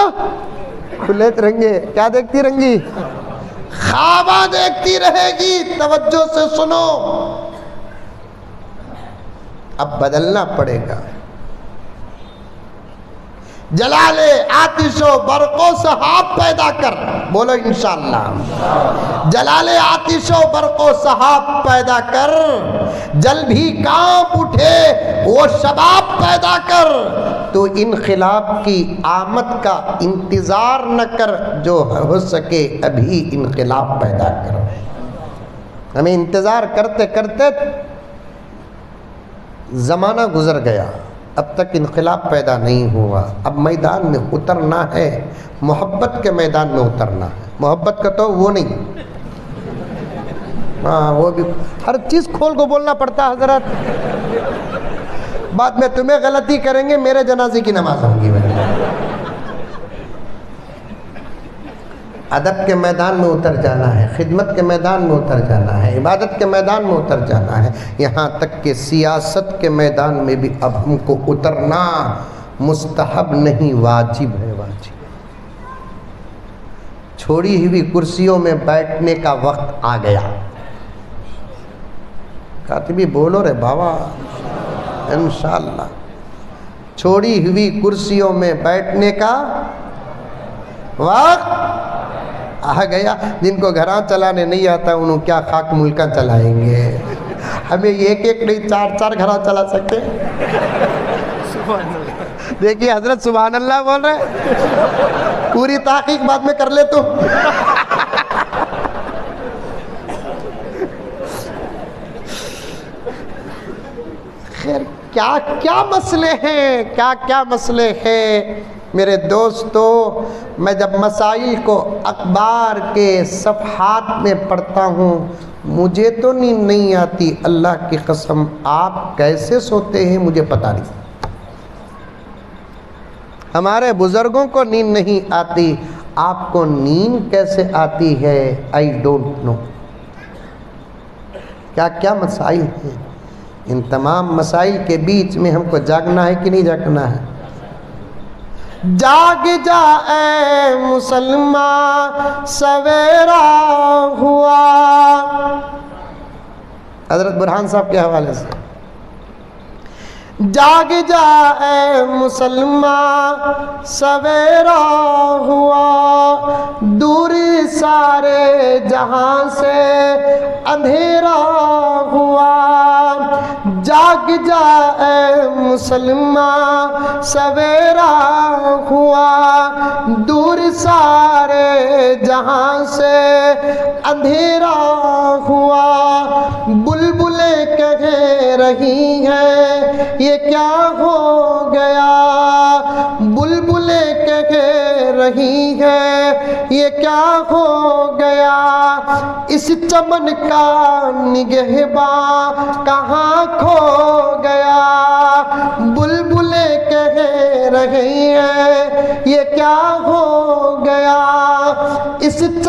B: کھلے ترنگے کیا دیکھتی رنگی؟ خواباں دیکھتی رہے گی. توجہ سے سنو، اب بدلنا پڑے گا. جلال آتش و برق و سحاب پیدا کر، بولو انشاءاللہ. جلال آتش و برق و سحاب پیدا کر، جل بھی کانپ اٹھے وہ شباب پیدا کر. تو انقلاب کی آمد کا انتظار نہ کر، جو ہو سکے ابھی انقلاب پیدا کر. ہمیں انتظار کرتے کرتے زمانہ گزر گیا، اب تک انقلاب پیدا نہیں ہوا. اب میدان میں اترنا ہے، محبت کے میدان میں اترنا ہے. محبت کا تو وہ نہیں، ہاں وہ بھی ہر چیز کھول کو بولنا پڑتا ہے حضرت. بعد میں تمہیں غلطی کریں گے، میرے جنازے کی نماز ہوگی. ادب کے میدان میں اتر جانا ہے، خدمت کے میدان میں اتر جانا ہے، عبادت کے میدان میں اتر جانا ہے. یہاں تک کہ سیاست کے میدان میں بھی اب ہم کو اترنا مستحب نہیں، واجب ہے. واجب. چھوڑی ہوئی کرسیوں میں بیٹھنے کا وقت آ گیا. کاتبی بولو رے بابا انشاءاللہ. چھوڑی ہوئی کرسیوں میں بیٹھنے کا وقت آ گیا. جن کو گھراں چلانے نہیں آتا انہوں کیا خاک ملکہ چلائیں گے. ہمیں ایک نہیں 4 گھراں چلا سکتے. دیکھیے حضرت سبحان اللہ بول رہے، پوری تحقیق بعد میں کر لے تو. خیر کیا مسئلے ہیں، کیا مسئلے ہیں میرے دوستو. میں جب مسائل کو اخبار کے صفحات میں پڑھتا ہوں مجھے تو نیند نہیں آتی. اللہ کی قسم آپ کیسے سوتے ہیں مجھے پتہ نہیں. ہمارے بزرگوں کو نیند نہیں آتی، آپ کو نیند کیسے آتی ہے؟ I don't know. کیا مسائل ہیں. ان تمام مسائل کے بیچ میں ہم کو جاگنا ہے کہ نہیں جاگنا ہے؟ جاگ جا اے مسلمان سویرا ہوا. حضرت برہان صاحب کے حوالے سے جاگ جا اے مسلمان سویرا ہوا، دور سارے جہاں سے اندھیرا ہوا. جاگ جا اے مسلمان سویرا ہوا، دور سارے جہاں سے اندھیرا ہوا. بلبلیں کہہ رہی ہیں یہ کیا ہو گیا، بلبلیں کہہ رہی ہیں یہ کیا ہو گیا. اس چمن کا نگہباں کہاں کھو گیا، بلبلیں کہہ رہی ہیں یہ کیا ہو گیا. اس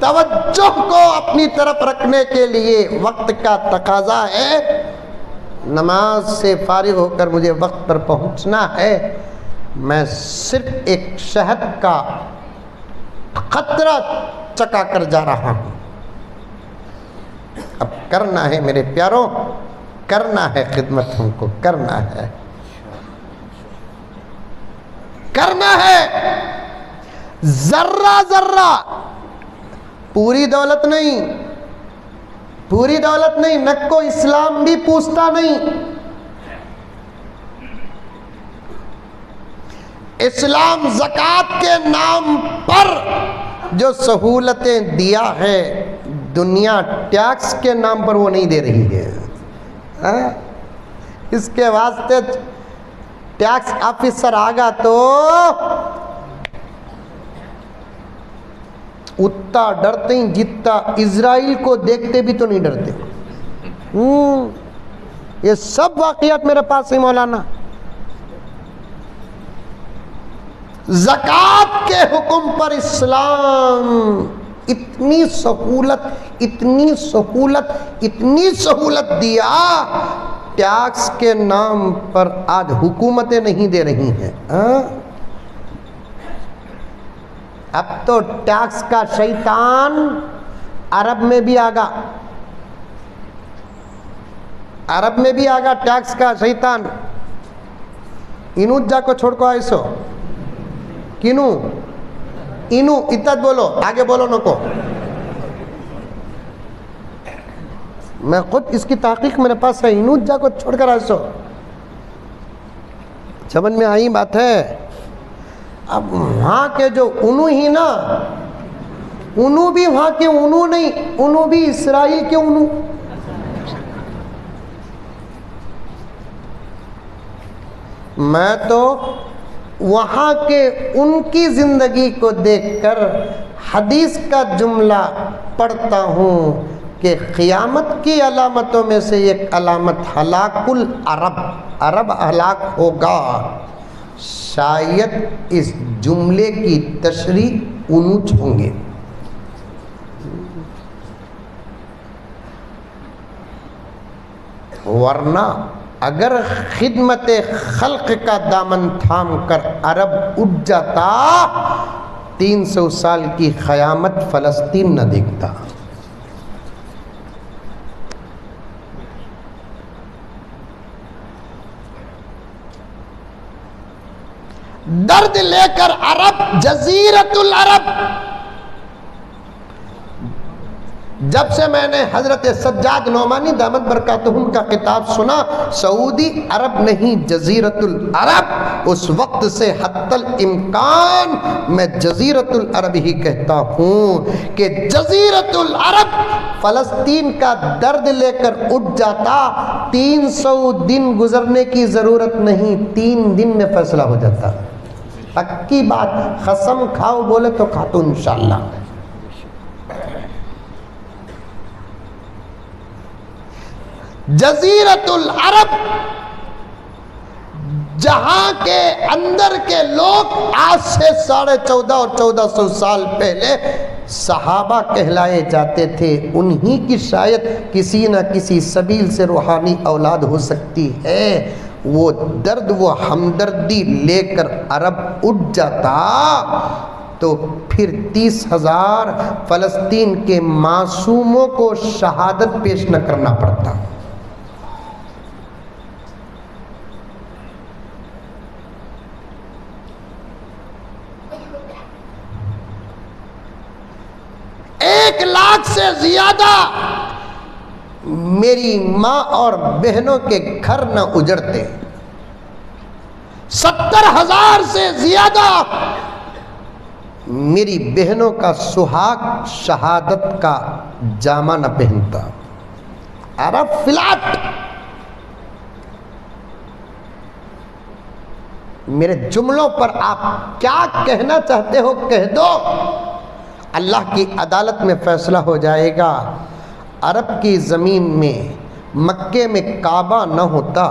B: توجہ کو اپنی طرف رکھنے کے لیے وقت کا تقاضا ہے. نماز سے فارغ ہو کر مجھے وقت پر پہنچنا ہے. میں صرف ایک شہد کا قطرہ چکا کر جا رہا ہوں. اب کرنا ہے میرے پیاروں، کرنا ہے خدمت، ہم کو کرنا ہے، کرنا ہے. ذرہ ذرہ، پوری دولت نہیں، پوری دولت نہیں، نہ کو اسلام بھی پوچھتا نہیں. اسلام زکوٰۃ کے نام پر جو سہولتیں دیا ہے، دنیا ٹیکس کے نام پر وہ نہیں دے رہی ہے. اس کے واسطے ٹیکس آفیسر آگا تو اتنا ڈرتے ہیں جتنا اسرائیل کو دیکھتے بھی تو نہیں ڈرتے. یہ سب واقعات میرے پاس ہے مولانا. زکوٰۃ کے حکم پر اسلام اتنی سہولت، اتنی سہولت، اتنی سہولت دیا، ٹیکس کے نام پر آج حکومتیں نہیں دے رہی ہیں. اب تو ٹیکس کا شیطان عرب میں بھی آگا، عرب میں بھی آگا ٹیکس کا شیطان. انوجا کو چھوڑ کو آئیسو کینو اینو اتت بولو، آگے بولو نکو. میں خود اس کی تحقیق میرے پاس ہے. انوجا کو چھوڑ کر آئیسو. سمجھ میں آئی بات ہے. اب وہاں کے جو انو ہی نا، انو بھی وہاں کے انو نہیں، انو بھی اسرائیل کے انو. میں تو وہاں کے ان کی زندگی کو دیکھ کر حدیث کا جملہ پڑھتا ہوں کہ قیامت کی علامتوں میں سے ایک علامت ہلاک العرب، عرب ہلاک ہوگا. شاید اس جملے کی تشریح انوچ ہوں گے. ورنہ اگر خدمت خلق کا دامن تھام کر عرب اٹھ جاتا، 300 سال کی قیامت فلسطین نہ دیکھتا. درد لے کر عرب، جزیرت العرب. جب سے میں نے حضرت سجاد نعمانی دامت برکاتہم کا خطاب سنا، سعودی عرب نہیں جزیرت العرب، اس وقت سے حتی الامکان میں جزیرت العرب ہی کہتا ہوں کہ جزیرت العرب فلسطین کا درد لے کر اٹھ جاتا. 300 دن گزرنے کی ضرورت نہیں، 3 دن میں فیصلہ ہو جاتا. پکی بات، قسم کھاؤ بولے تو کھاتو انشاءاللہ. جزیرت العرب جہاں کے اندر کے لوگ آج سے 1450 اور 1400 سال پہلے صحابہ کہلائے جاتے تھے، انہی کی شاید کسی نہ کسی سبیل سے روحانی اولاد ہو سکتی ہے. وہ درد، وہ ہمدردی لے کر عرب اٹھ جاتا تو پھر 30,000 فلسطین کے معصوموں کو شہادت پیش نہ کرنا پڑتا. ایک لاکھ سے زیادہ میری ماں اور بہنوں کے گھر نہ اجڑتے. 70,000 سے زیادہ میری بہنوں کا سہاگ شہادت کا جامہ نہ پہنتا. عرب فلاٹ. میرے جملوں پر آپ کیا کہنا چاہتے ہو کہہ دو، اللہ کی عدالت میں فیصلہ ہو جائے گا. عرب کی زمین میں مکے میں کعبہ نہ ہوتا،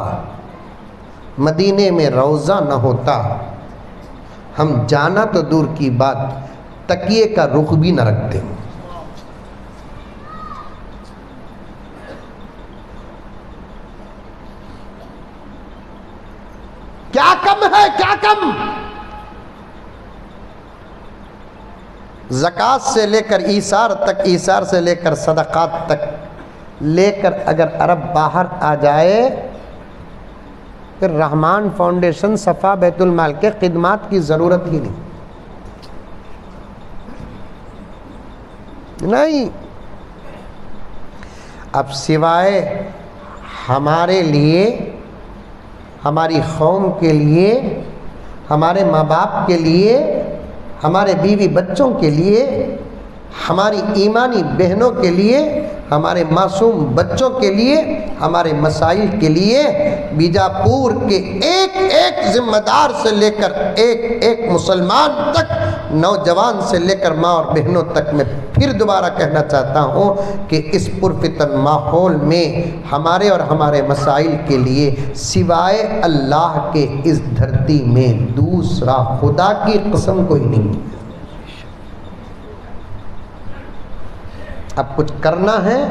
B: مدینے میں روضہ نہ ہوتا، ہم جانا تو دور کی بات تکیے کا رخ بھی نہ رکھتے. زکوٰۃ سے لے کر ایثار تک، ایثار سے لے کر صدقات تک لے کر اگر ارب باہر آ جائے، پھر رحمان فاؤنڈیشن صفا بیت المال کے خدمات کی ضرورت ہی نہیں۔ اب سوائے ہمارے لیے، ہماری قوم کے لیے، ہمارے ماں باپ کے لیے، ہمارے بیوی بچوں کے لیے، ہماری ایمانی بہنوں کے لیے، ہمارے معصوم بچوں کے لیے، ہمارے مسائل کے لیے، بیجاپور کے ایک ایک ذمہ دار سے لے کر ایک ایک مسلمان تک، نوجوان سے لے کر ماں اور بہنوں تک، میں پھر دوبارہ کہنا چاہتا ہوں کہ اس پرفتن ماحول میں ہمارے اور ہمارے مسائل کے لیے سوائے اللہ کے اس دھرتی میں دوسرا خدا کی قسم کوئی نہیں۔ اب کچھ کرنا ہے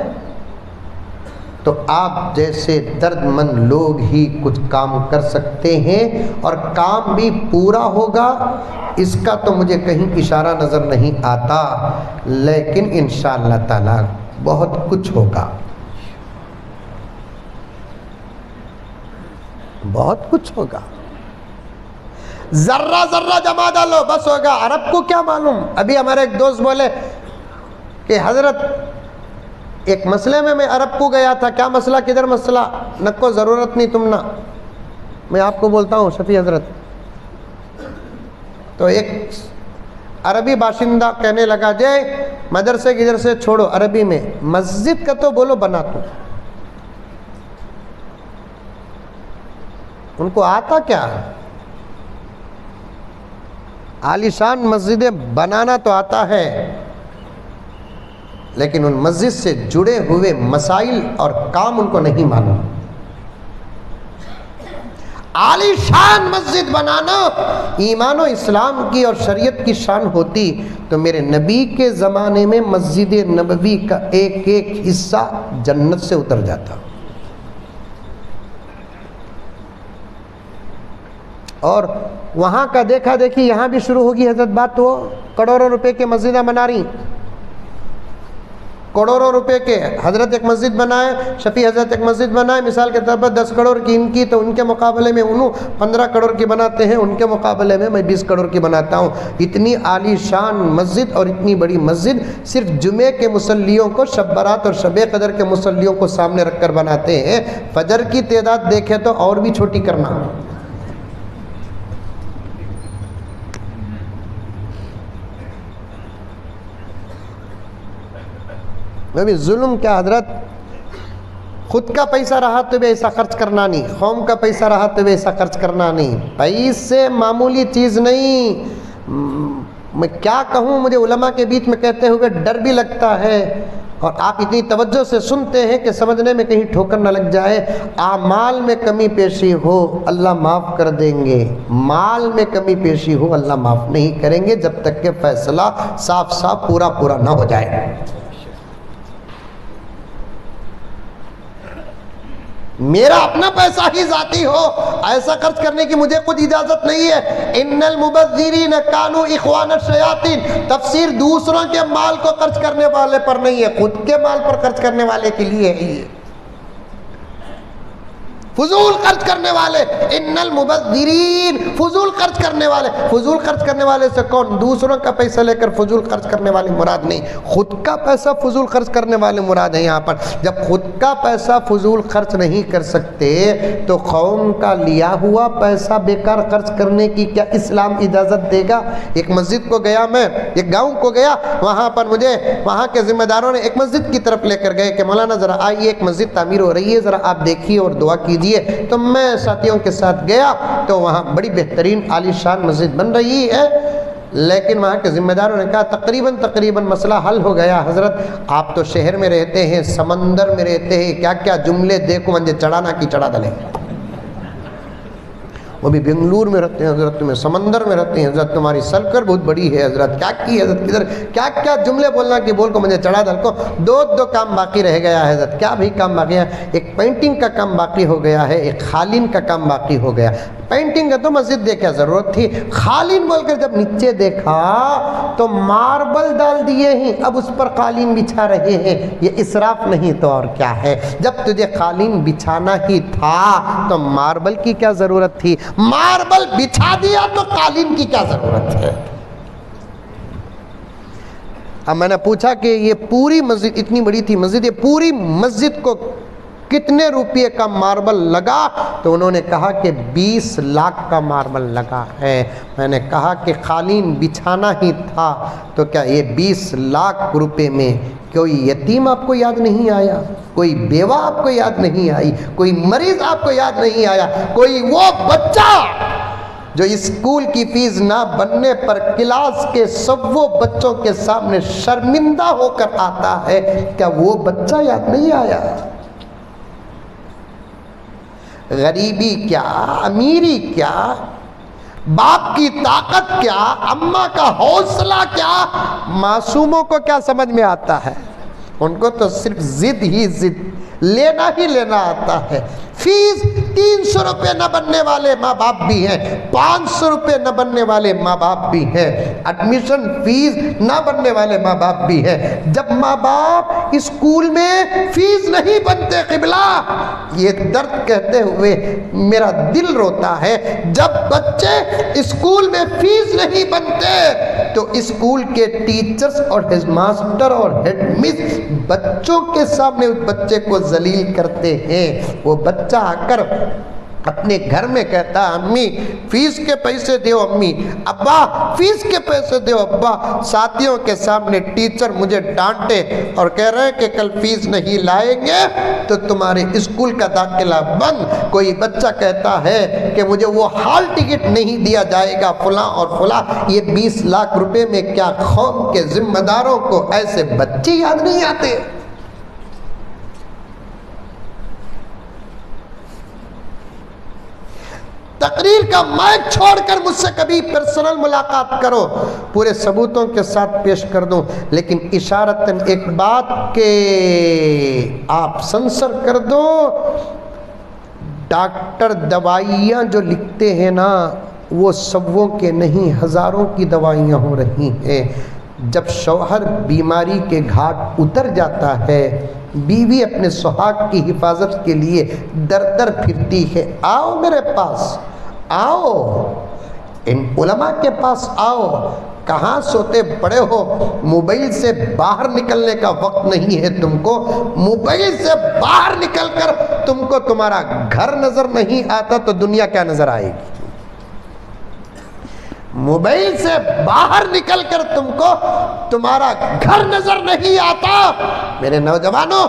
B: تو آپ جیسے درد مند لوگ ہی کچھ کام کر سکتے ہیں، اور کام بھی پورا ہوگا، اس کا تو مجھے کہیں اشارہ نظر نہیں آتا، لیکن انشاءاللہ تعالی بہت کچھ ہوگا، بہت کچھ ہوگا۔ ذرہ ذرہ جمع ڈالو بس ہوگا، عرب کو کیا معلوم۔ ابھی ہمارے ایک دوست بولے کہ حضرت ایک مسئلے میں عرب کو گیا تھا، کیا مسئلہ، کدھر مسئلہ، نکو ضرورت نہیں تم نہ، میں آپ کو بولتا ہوں شفیع حضرت۔ تو ایک عربی باشندہ کہنے لگا، جے مدرسے کدھر سے چھوڑو، عربی میں مسجد کا تو بولو بنا تو، ان کو آتا کیا، عالیشان مسجدیں بنانا تو آتا ہے، لیکن ان مسجد سے جڑے ہوئے مسائل اور کام ان کو نہیں معلوم۔ عالی شان مسجد بنانا ایمان و اسلام کی اور شریعت کی شان ہوتی تو میرے نبی کے زمانے میں مسجد نبوی کا ایک ایک حصہ جنت سے اتر جاتا، اور وہاں کا دیکھا دیکھی یہاں بھی شروع ہوگی حضرت بات، وہ کروڑوں روپے کے مسجدیں بنا رہی، کروڑوں روپے کے۔ حضرت ایک مسجد بنائے، شفیع حضرت ایک مسجد بنائے، مثال کے طور پر 10 کروڑ کی ان کی، تو ان کے مقابلے میں انہوں 15 کروڑ کی بناتے ہیں، ان کے مقابلے میں میں 20 کروڑ کی بناتا ہوں۔ اتنی عالی شان مسجد اور اتنی بڑی مسجد صرف جمعے کے مصلیوں کو، شب برات اور شب قدر کے مصلیوں کو سامنے رکھ کر بناتے ہیں، فجر کی تعداد دیکھیں تو اور بھی چھوٹی کرنا۔ ظلم کیا حضرت، خود کا پیسہ رہا تو بھی ایسا خرچ کرنا نہیں، قوم کا پیسہ رہا تو بھی ایسا خرچ کرنا نہیں، پیسے معمولی چیز نہیں۔ میں کیا کہوں، مجھے علماء کے بیچ میں کہتے ہوئے ڈر بھی لگتا ہے، اور آپ اتنی توجہ سے سنتے ہیں کہ سمجھنے میں کہیں ٹھوکر نہ لگ جائے۔ اعمال میں کمی پیشی ہو اللہ معاف کر دیں گے، مال میں کمی پیشی ہو اللہ معاف نہیں کریں گے، جب تک کہ فیصلہ صاف صاف پورا نہ ہو جائے۔ میرا اپنا پیسہ ہی ذاتی ہو، ایسا خرچ کرنے کی مجھے خود اجازت نہیں ہے۔ ان المبذرین کانوا اخوان الشیاطین، تفسیر دوسروں کے مال کو خرچ کرنے والے پر نہیں ہے، خود کے مال پر خرچ کرنے والے کے لیے ہے یہ۔ فضول خرچ کرنے والے، ان المبذرین، فضول خرچ کرنے والے، فضول خرچ کرنے والے سے کون، دوسروں کا پیسہ لے کر فضول خرچ کرنے والے مراد نہیں، خود کا پیسہ فضول خرچ کرنے والے مراد ہیں یہاں پر۔ جب خود کا پیسہ فضول خرچ نہیں کر سکتے تو قوم کا لیا ہوا پیسہ بیکار خرچ کرنے کی کیا اسلام اجازت دے گا؟ ایک مسجد کو گیا، میں ایک گاؤں کو گیا، وہاں پر مجھے وہاں کے ذمہ داروں نے ایک مسجد کی طرف لے کر گئے کہ مولانا ذرا آئیے، ایک مسجد تعمیر ہو رہی ہے، ذرا آپ دیکھیے اور دعا کیجیے۔ تو میں ساتھیوں کے ساتھ گیا تو وہاں بڑی بہترین عالی شان مسجد بن رہی ہے، لیکن وہاں کے ذمہ داروں نے کہا تقریباً مسئلہ حل ہو گیا حضرت، آپ تو شہر میں رہتے ہیں، سمندر میں رہتے ہیں، کیا کیا جملے دیکھو منجے چڑھانا کی چڑھا دلے۔ وہ بھی بنگلور میں رہتے ہیں حضرت، میں سمندر میں رہتے ہیں حضرت، تمہاری سلکر بہت بڑی ہے حضرت، کیا کی حضرت، کدھر کیا کیا جملے بولنا کہ بول کو مجھے چڑھا دل کو، دو کام باقی رہ گیا ہے حضرت، کیا بھی کام باقی ہے، ایک پینٹنگ کا کام باقی ہو گیا ہے، ایک قالین کا کام باقی ہو گیا۔ پینٹنگ کا تو مسجد دیکھ کیا ضرورت تھی، قالین بول کر جب نیچے دیکھا تو ماربل ڈال دیے ہیں، اب اس پر قالین بچھا رہے ہیں، یہ اسراف نہیں تو اور کیا ہے؟ جب تجھے قالین بچھانا ہی تھا تو ماربل کی کیا ضرورت تھی؟ ماربل بچھا دیا تو قالین کی کیا ضرورت ہے؟ اب میں نے پوچھا کہ یہ پوری مسجد اتنی بڑی تھی مسجد، یہ پوری مسجد کو کتنے روپے کا ماربل لگا؟ تو انہوں نے کہا کہ 20 لاکھ کا ماربل لگا ہے۔ میں نے کہا کہ قالین بچھانا ہی تھا تو کیا یہ 20 لاکھ روپے میں کوئی یتیم آپ کو یاد نہیں آیا؟ کوئی بیوہ آپ کو یاد نہیں آئی؟ کوئی مریض آپ کو یاد نہیں آیا؟ کوئی وہ بچہ جو اسکول کی فیس نہ بننے پر کلاس کے سبوں بچوں کے سامنے شرمندہ ہو کر آتا ہے، کیا وہ بچہ یاد نہیں آیا؟ غریبی کیا، امیری کیا، باپ کی طاقت کیا، اماں کا حوصلہ کیا، معصوموں کو کیا سمجھ میں آتا ہے؟ ان کو تو صرف ضد ہی ضد، لینا ہی لینا آتا ہے۔ فیس 300 روپے نہ بننے والے ماں باپ بھی ہیں، 500 روپے نہ بننے والے ماں باپ بھی ہیں، ایڈمیشن فیس نہ بننے والے ماں باپ بھی ہیں۔ جب ماں باپ اسکول میں فیس نہیں بنتے قبلہ، یہ درد کہتے ہوئے میرا دل روتا ہے، جب بچے اسکول میں فیس نہیں بنتے تو اسکول کے ٹیچرز اور ہیڈ ماسٹر اور ہیڈ مس بچوں کے سامنے اس بچے کو ذلیل کرتے ہیں۔ وہ بچہ آ کر اپنے گھر میں کہتا ہے امی فیس کے پیسے دیو، امی ابا فیس کے پیسے دیو ابا، ساتھیوں کے سامنے ٹیچر مجھے ڈانٹے اور کہہ رہے ہیں کہ کل فیس نہیں لائیں گے تو تمہارے اسکول کا داخلہ بند۔ کوئی بچہ کہتا ہے کہ مجھے وہ ہال ٹکٹ نہیں دیا جائے گا فلاں اور فلاں۔ یہ 20 لاکھ روپے میں کیا قوم کے ذمہ داروں کو ایسے بچے یاد نہیں آتے؟ تقریر کا مائک چھوڑ کر مجھ سے کبھی پرسنل ملاقات کرو، پورے ثبوتوں کے ساتھ پیش کر دوں، لیکن اشارتاً ایک بات کہ آپ سنسر کر دو، ڈاکٹر دوائیاں جو لکھتے ہیں نا وہ سووں کے نہیں ہزاروں کی دوائیاں ہو رہی ہیں۔ جب شوہر بیماری کے گھاٹ اتر جاتا ہے، بیوی اپنے سہاگ کی حفاظت کے لیے در در پھرتی ہے، آؤ میرے پاس، آؤ ان علماء کے پاس آؤ، کہاں سوتے پڑے ہو؟ موبائل سے باہر نکلنے کا وقت نہیں ہے تم کو، موبائل سے باہر نکل کر تم کو تمہارا گھر نظر نہیں آتا تو دنیا کیا نظر آئے گی؟ موبائل سے باہر نکل کر تم کو تمہارا گھر نظر نہیں آتا، میرے نوجوانوں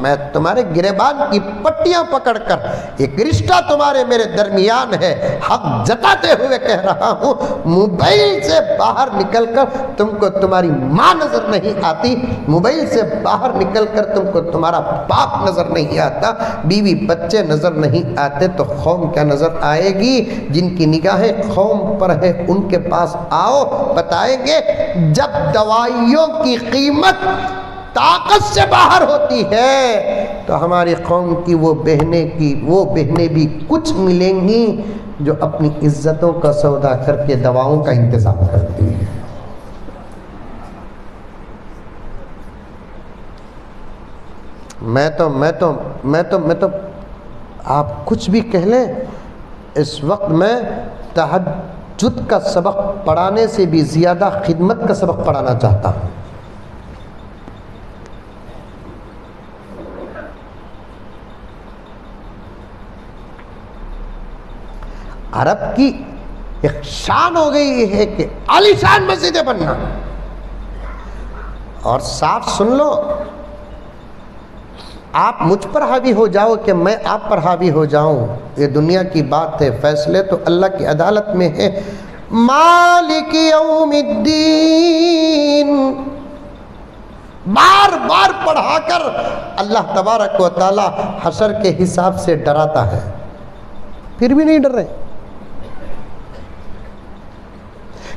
B: میں تمہارے گریبان کی پٹیاں پکڑ کر ایک رشتہ تمہارے میرے درمیان ہے، حق جتاتے ہوئے کہہ رہا ہوں، موبائل سے باہر نکل کر تم کو تمہاری ماں نظر نہیں آتی، موبائل سے باہر نکل کر تم کو تمہارا باپ نظر نہیں آتا، بیوی بچے نظر نہیں آتے تو قوم کیا نظر آئے گی؟ جن کی نگاہیں قوم پر ہے ان کے پاس آؤ، بتائیں گے جب دوائیوں کی قیمت طاقت سے باہر ہوتی ہے تو ہماری قوم کی وہ بہنیں بھی کچھ ملیں گی جو اپنی عزتوں کا سودا کر کے دواؤں کا انتظام کرتی ہیں۔ میں تو آپ کچھ بھی کہہ لیں، اس وقت میں تہجد کا سبق پڑھانے سے بھی زیادہ خدمت کا سبق پڑھانا چاہتا ہوں۔ عرب کی ایک شان ہو گئی ہے کہ عالی شان مسجدیں بننا، اور صاف سن لو، آپ مجھ پر حاوی ہو جاؤ کہ میں آپ پر حاوی ہو جاؤں، یہ دنیا کی بات ہے، فیصلے تو اللہ کی عدالت میں ہے۔ مالک یوم الدین بار بار پڑھا کر اللہ تبارک و تعالی حشر کے حساب سے ڈراتا ہے، پھر بھی نہیں ڈر رہے۔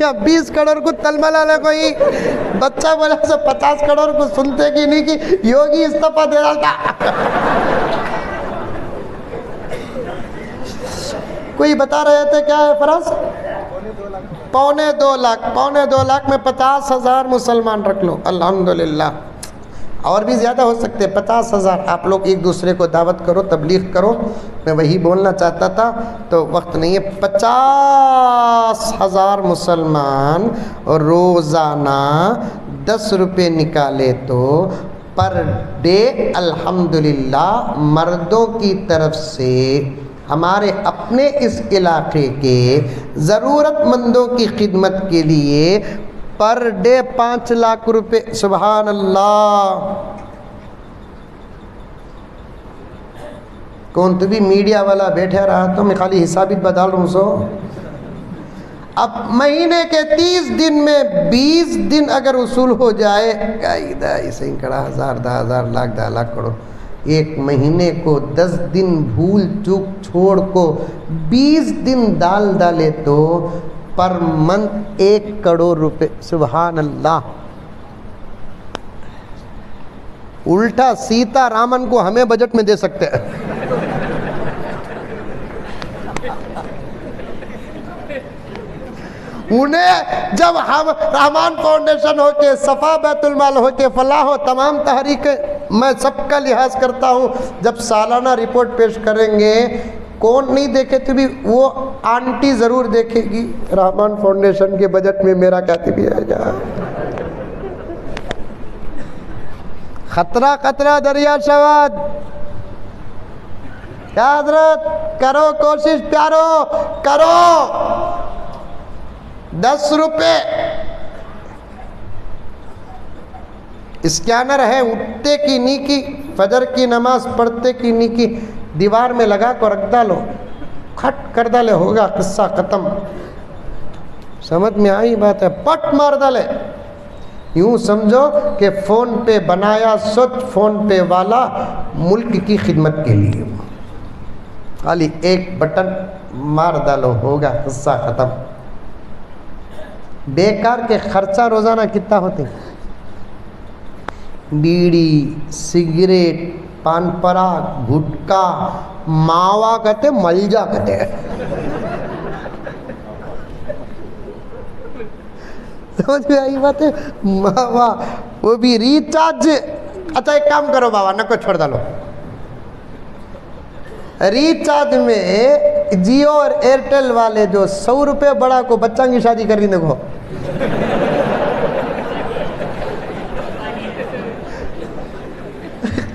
B: یا 20 کروڑ کو تلملا نہ کوئی بچہ بولا سے 50 کروڑ کو سنتے کی نہیں کہ یوگی استعفیٰ دے رہا تھا. کوئی بتا رہے تھے کیا ہے فراز؟ 2.25 لاکھ. 2.25 لاکھ میں 50,000 مسلمان رکھ لو. الحمدللہ. اور بھی زیادہ ہو سکتے 50,000. آپ لوگ ایک دوسرے کو دعوت کرو, تبلیغ کرو. میں وہی بولنا چاہتا تھا تو وقت نہیں ہے. 50,000 مسلمان روزانہ 10 روپے نکالے تو پر ڈے الحمدللہ مردوں کی طرف سے ہمارے اپنے اس علاقے کے ضرورت مندوں کی خدمت کے لیے پر ڈے 5 لاکھ روپے. سبحان اللہ. کون تو بھی میڈیا والا بیٹھا رہا تو میں خالی حسابی بدال رہا ہوں. سو اب مہینے کے 30 دن میں 20 دن اگر وصول ہو جائے اسے کڑا 1000 10,000 لاکھ 10 لاکھ کروڑ. ایک مہینے کو 10 دن بھول چوک چھوڑ کو 20 دن ڈالے تو پر منتھ 1 کروڑ روپے. سبحان اللہ. الٹا سیتا رامن کو ہمیں بجٹ میں دے سکتے ہیں. انہیں جب ہم رحمان فاؤنڈیشن ہو کے صفا بیت المال ہو کے فلاح ہو تمام تحریک میں سب کا لحاظ کرتا ہوں, جب سالانہ رپورٹ پیش کریں گے کون نہیں دیکھے تو بھی وہ آنٹی ضرور دیکھے گی رحمان فاؤنڈیشن کے بجٹ میں میرا کاتب بھی آئے گا. خطرہ خطرہ دریا شواد. کیا حضرت کرو کوشش پیارو کرو. 10 روپے اسکینر ہے. اٹھتے کی نیکی, فجر کی نماز پڑھتے کی نیکی دیوار میں لگا کر رکھ ڈالو, کھٹ کر ڈالے ہوگا قصہ ختم. سمجھ میں آئی بات ہے؟ پٹ مار ڈالے. یوں سمجھو کہ فون پہ بنایا سوچ فون پہ والا ملک کی خدمت کے لیے. خالی ایک بٹن مار ڈالو ہوگا قصہ ختم. بیکار کے خرچہ روزانہ کتنا ہوتے ہیں؟ بیڑی, سگریٹ, پان پراگ, گھٹکا, ماوا کہتے ملجا کہتے ہیں. سمجھ میں آئی بات ہے؟ ماوا وہ بھی ریچارج. اچھا ایک کام کرو بابا نہ کو چھوڑ ڈالو. ریچارج میں جیو اور ایئرٹیل والے جو 100 روپے بڑا کو بچہ کی شادی کر رہی دیکھو,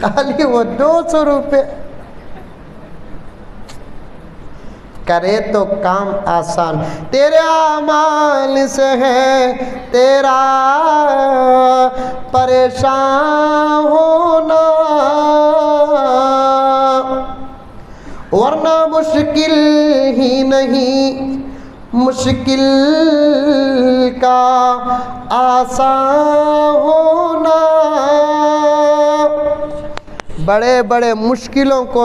B: خالی وہ 200 روپے کرے تو کام آسان. تیرے اعمال سے ہے تیرا پریشان ہونا, ورنہ مشکل ہی نہیں مشکل کا آسان ہونا. بڑے بڑے مشکلوں کو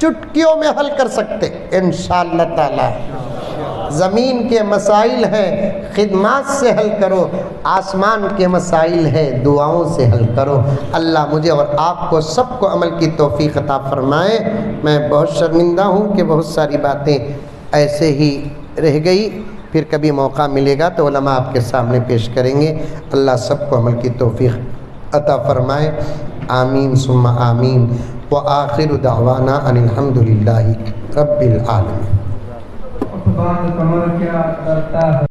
B: چٹکیوں میں حل کر سکتے انشاءاللہ تعالی. زمین کے مسائل ہیں خدمات سے حل کرو, آسمان کے مسائل ہے دعاؤں سے حل کرو. اللہ مجھے اور آپ کو سب کو عمل کی توفیق عطا فرمائے. میں بہت شرمندہ ہوں کہ بہت ساری باتیں ایسے ہی رہ گئی. پھر کبھی موقع ملے گا تو علماء آپ کے سامنے پیش کریں گے. اللہ سب کو عمل کی توفیق عطا فرمائے. آمین ثم آمین. وآخر دعوانا ان الحمدللہ رب العالمین.